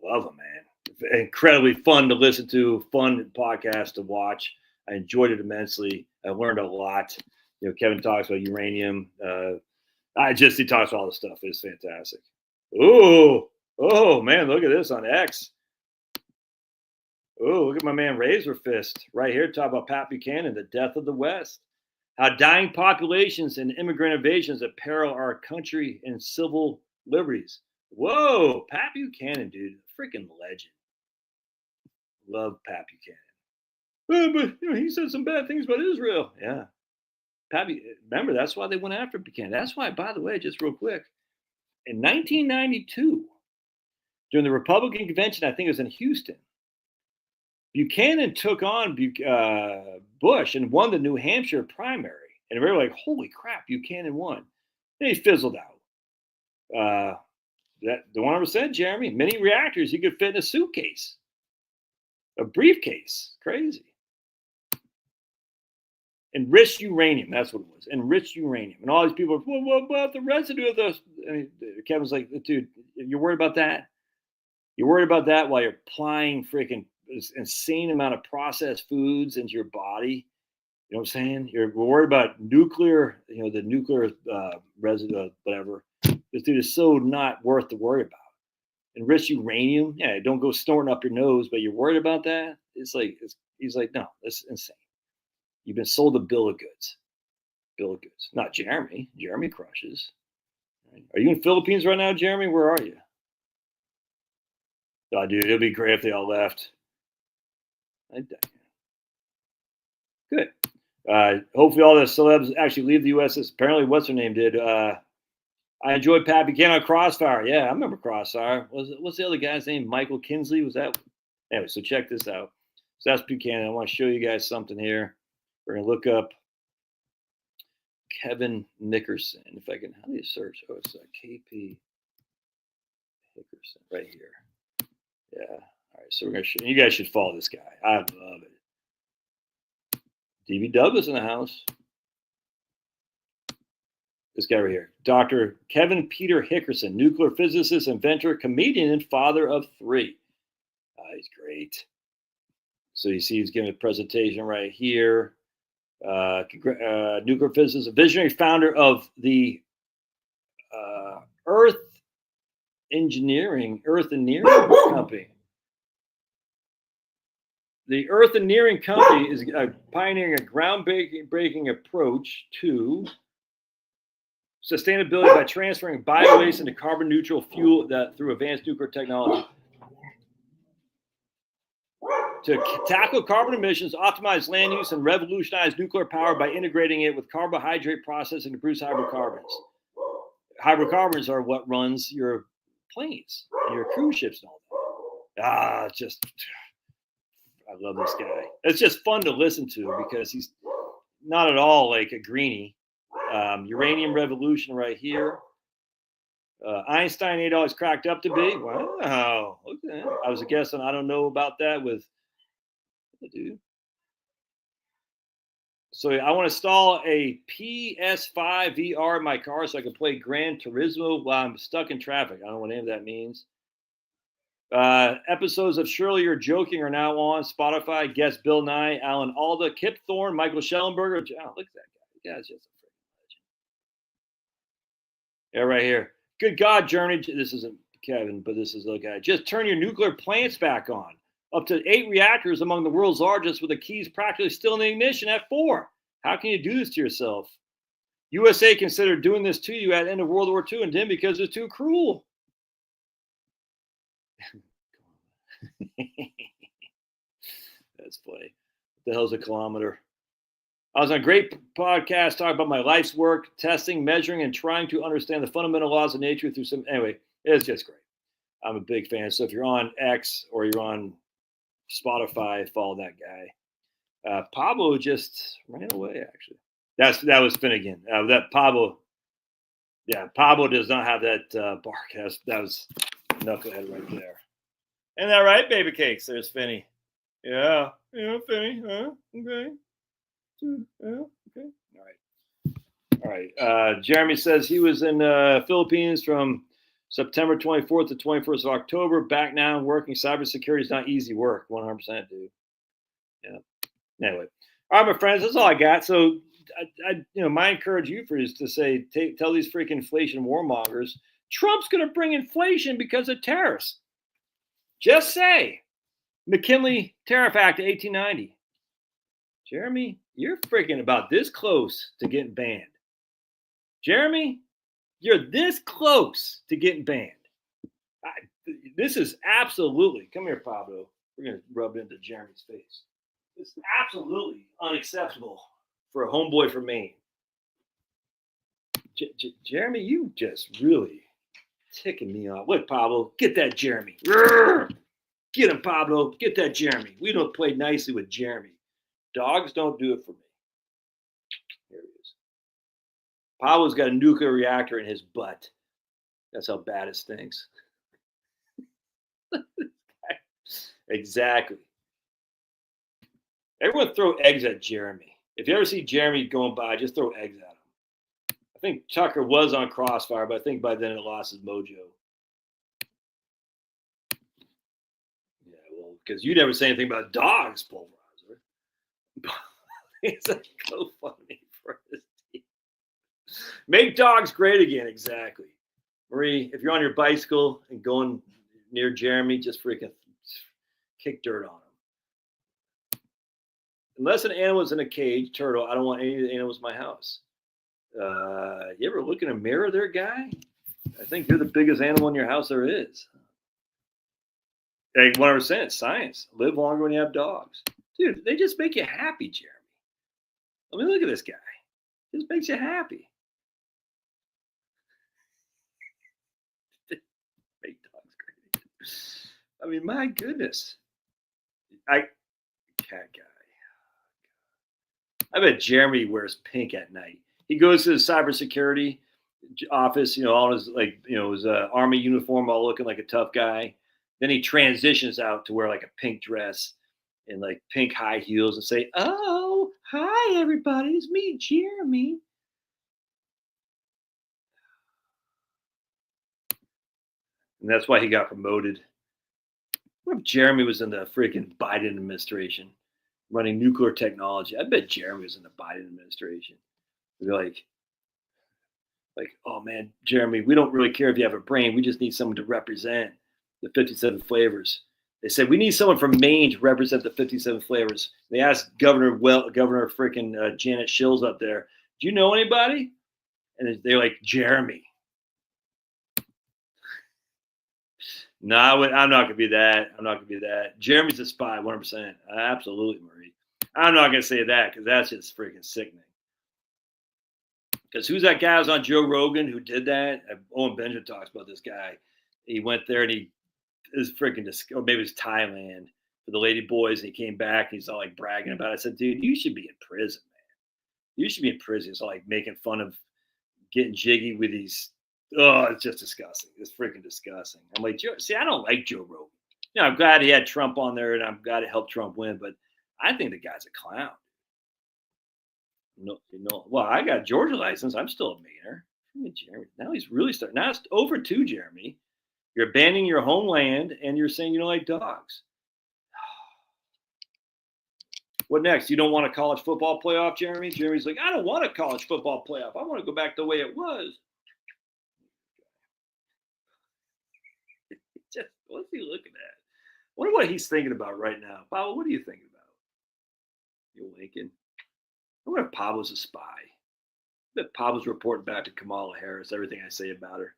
A: love him, man. Incredibly fun to listen to, fun podcast to watch. I enjoyed it immensely. I learned a lot. Kevin talks about uranium. He talks about all the stuff. It's fantastic. Oh man, look at this on X. Oh, look at my man Razor Fist right here. Talk about Pat Buchanan, the death of the West. How dying populations and immigrant invasions imperil our country and civil liberties. Whoa, Pat Buchanan, dude, freaking legend. Love Pat Buchanan. But he said some bad things about Israel. Yeah. Remember, that's why they went after Buchanan. That's why, by the way, just real quick, in 1992, during the Republican convention, I think it was in Houston, Buchanan took on Bush and won the New Hampshire primary. And we were like, holy crap, Buchanan won. Then he fizzled out. That the one I said, Jeremy, mini reactors you could fit in a suitcase, a briefcase. Crazy. Enriched uranium, that's what it was. Enriched uranium. And all these people are, well, what about the residue of this? And Kevin's like, dude, you're worried about that? You're worried about that while you're applying freaking this insane amount of processed foods into your body. You know what I'm saying? You're worried about nuclear, the nuclear residue, whatever. This dude is so not worth to worry about. Enriched uranium, yeah, don't go snorting up your nose, but you're worried about that? He's like, no, that's insane. You've been sold a bill of goods. Bill of goods. Not Jeremy. Jeremy crushes. Right? Are you in Philippines right now, Jeremy? Where are you? Oh, dude, it'd be great if they all left. Good. Hopefully all the celebs actually leave the U.S. Apparently, what's her name did. I enjoyed Pat Buchanan on Crossfire. Yeah, I remember Crossfire. What's the other guy's name? Michael Kinsley? Was that? Anyway, so check this out. So that's Buchanan. I want to show you guys something here. We're going to look up Kevin Nickerson. If I can, how do you search? Oh, it's KP Nickerson right here. Yeah. All right. So we're going to show you guys should follow this guy. I love it. DB Douglas in the house. This guy right here, Dr. Kevin Peter Hickerson, nuclear physicist, inventor, comedian, and father of 3. He's great. So you see he's giving a presentation right here. Nuclear physicist, a visionary founder of the Earth Engineering Company. The Earth Engineering Company is pioneering a groundbreaking approach to sustainability by transferring biowaste into carbon neutral fuel through advanced nuclear technology. To tackle carbon emissions, optimize land use, and revolutionize nuclear power by integrating it with carbohydrate processing to produce hydrocarbons. Hydrocarbons are what runs your planes and your cruise ships and all that. I love this guy. It's just fun to listen to because he's not at all like a greenie. Uranium revolution right here. Einstein ain't always cracked up to be. Wow. Okay. I was a guest on I don't know about that with the dude. So I want to install a PS5 VR in my car so I can play Gran Turismo while I'm stuck in traffic. I don't know what any of that means. Episodes of Surely You're Joking are now on Spotify. Guest Bill Nye, Alan Alda, Kip Thorne, Michael Schellenberger. Oh, look at that guy. The guy's just a yeah, right here. Good God, Germany. This isn't Kevin, but this is the guy. Just turn your nuclear plants back on. Up to 8 reactors among the world's largest with the keys practically still in the ignition at 4. How can you do this to yourself? USA considered doing this to you at the end of World War II and didn't because it's too cruel. That's funny. What the hell's a kilometer? I was on a great podcast talking about my life's work, testing, measuring, and trying to understand the fundamental laws of nature through some. Anyway, it's just great. I'm a big fan. So if you're on X or you're on Spotify, follow that guy. Pablo just ran away. Actually, that was Finnegan. That Pablo. Yeah, Pablo does not have that bark. That was knucklehead right there. Isn't that right, baby cakes? There's Finny. Yeah, Finny. Huh? Okay. Yeah, okay. All right. Jeremy says he was in Philippines from September 24th to 21st of October. Back now, working cybersecurity is not easy work. 100%, dude. Yeah. Anyway, all right, my friends, that's all I got. So, my encourage you is to say, tell these freaking inflation warmongers, Trump's going to bring inflation because of tariffs. Just say, McKinley Tariff Act of 1890. Jeremy, you're freaking about this close to getting banned. Jeremy, you're this close to getting banned. This is absolutely, come here, Pablo. We're going to rub it into Jeremy's face. This is absolutely unacceptable for a homeboy from Maine. Jeremy, you just really ticking me off. Look, Pablo, get that Jeremy. Get him, Pablo. Get that Jeremy. We don't play nicely with Jeremy. Dogs don't do it for me. Here he is. Pablo's got a nuclear reactor in his butt. That's how bad it stinks. Exactly. Everyone throw eggs at Jeremy. If you ever see Jeremy going by, just throw eggs at him. I think Tucker was on Crossfire, but I think by then it lost his mojo. because you never say anything about dogs, pulverizer. It's a GoFundMe for his team. Make dogs great again. Exactly. Marie, if you're on your bicycle and going near Jeremy, just freaking kick dirt on him. Unless an animal's in a cage, turtle, I don't want any of the animals in my house. You ever look in a mirror there, guy? I think you're the biggest animal in your house there is. Like 100% science. Live longer when you have dogs. Dude, they just make you happy, Jeremy. I mean, look at this guy. It just makes you happy. Make dogs great. I mean, my goodness. Cat guy. I bet Jeremy wears pink at night. He goes to the cybersecurity office, all his his army uniform, all looking like a tough guy. Then he transitions out to wear like a pink dress and like pink high heels and say, "Oh, hi everybody, it's me, Jeremy." And that's why he got promoted. What if Jeremy was in the freaking Biden administration running nuclear technology? I bet Jeremy was in the Biden administration. They'd be like, "Oh man, Jeremy, we don't really care if you have a brain. We just need someone to represent the 57 flavors." They said, "We need someone from Maine to represent the 57 flavors." They asked Governor freaking Janet Shills up there, "Do you know anybody?" And they're like, "Jeremy." No, I'm not going to be that. I'm not going to be that. Jeremy's a spy, 100%. Absolutely, Marie. I'm not going to say that because that's just freaking sickening. Because who's that guy who was on Joe Rogan who did that? Owen Benjamin talks about this guy. He went there and he is freaking, or maybe it was Thailand for the lady boys. And he came back and he's all like bragging about it. I said, "Dude, you should be in prison, man. You should be in prison." It's all like making fun of getting jiggy with these. Oh, it's just disgusting. It's freaking disgusting. I'm like, see, I don't like Joe Rogan. I'm glad he had Trump on there and I'm glad it helped Trump win, but I think the guy's a clown. Well, I got a Georgia license. I'm still a Mainer. Jeremy. Now he's really starting. Now it's over to Jeremy. You're abandoning your homeland and you're saying you don't like dogs. What next? You don't want a college football playoff, Jeremy? Jeremy's like, "I don't want a college football playoff. I want to go back the way it was." Just, what's he looking at? I wonder what he's thinking about right now. Pablo, what are you thinking about? You're winking. I wonder if Pablo's a spy. I bet Pablo's reporting back to Kamala Harris everything I say about her.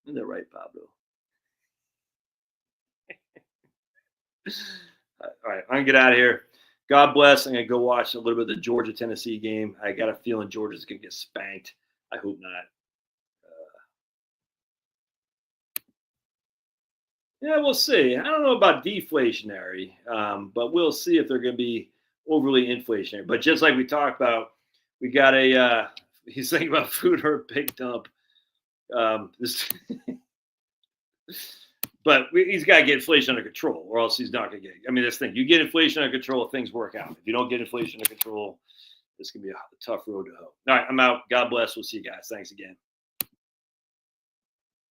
A: Isn't that right, Pablo? All right, I'm going to get out of here. God bless. I'm going to go watch a little bit of the Georgia-Tennessee game. I got a feeling Georgia's going to get spanked. I hope not. Yeah, we'll see. I don't know about deflationary, but we'll see if they're going to be overly inflationary. But just like we talked about, we got he's thinking about food or a big dump. But he's got to get inflation under control or else he's not going to get it. I mean, this thing, you get inflation under control, things work out. If you don't get inflation under control, this can be a tough road to hoe. All right, I'm out. God bless. We'll see you guys. Thanks again.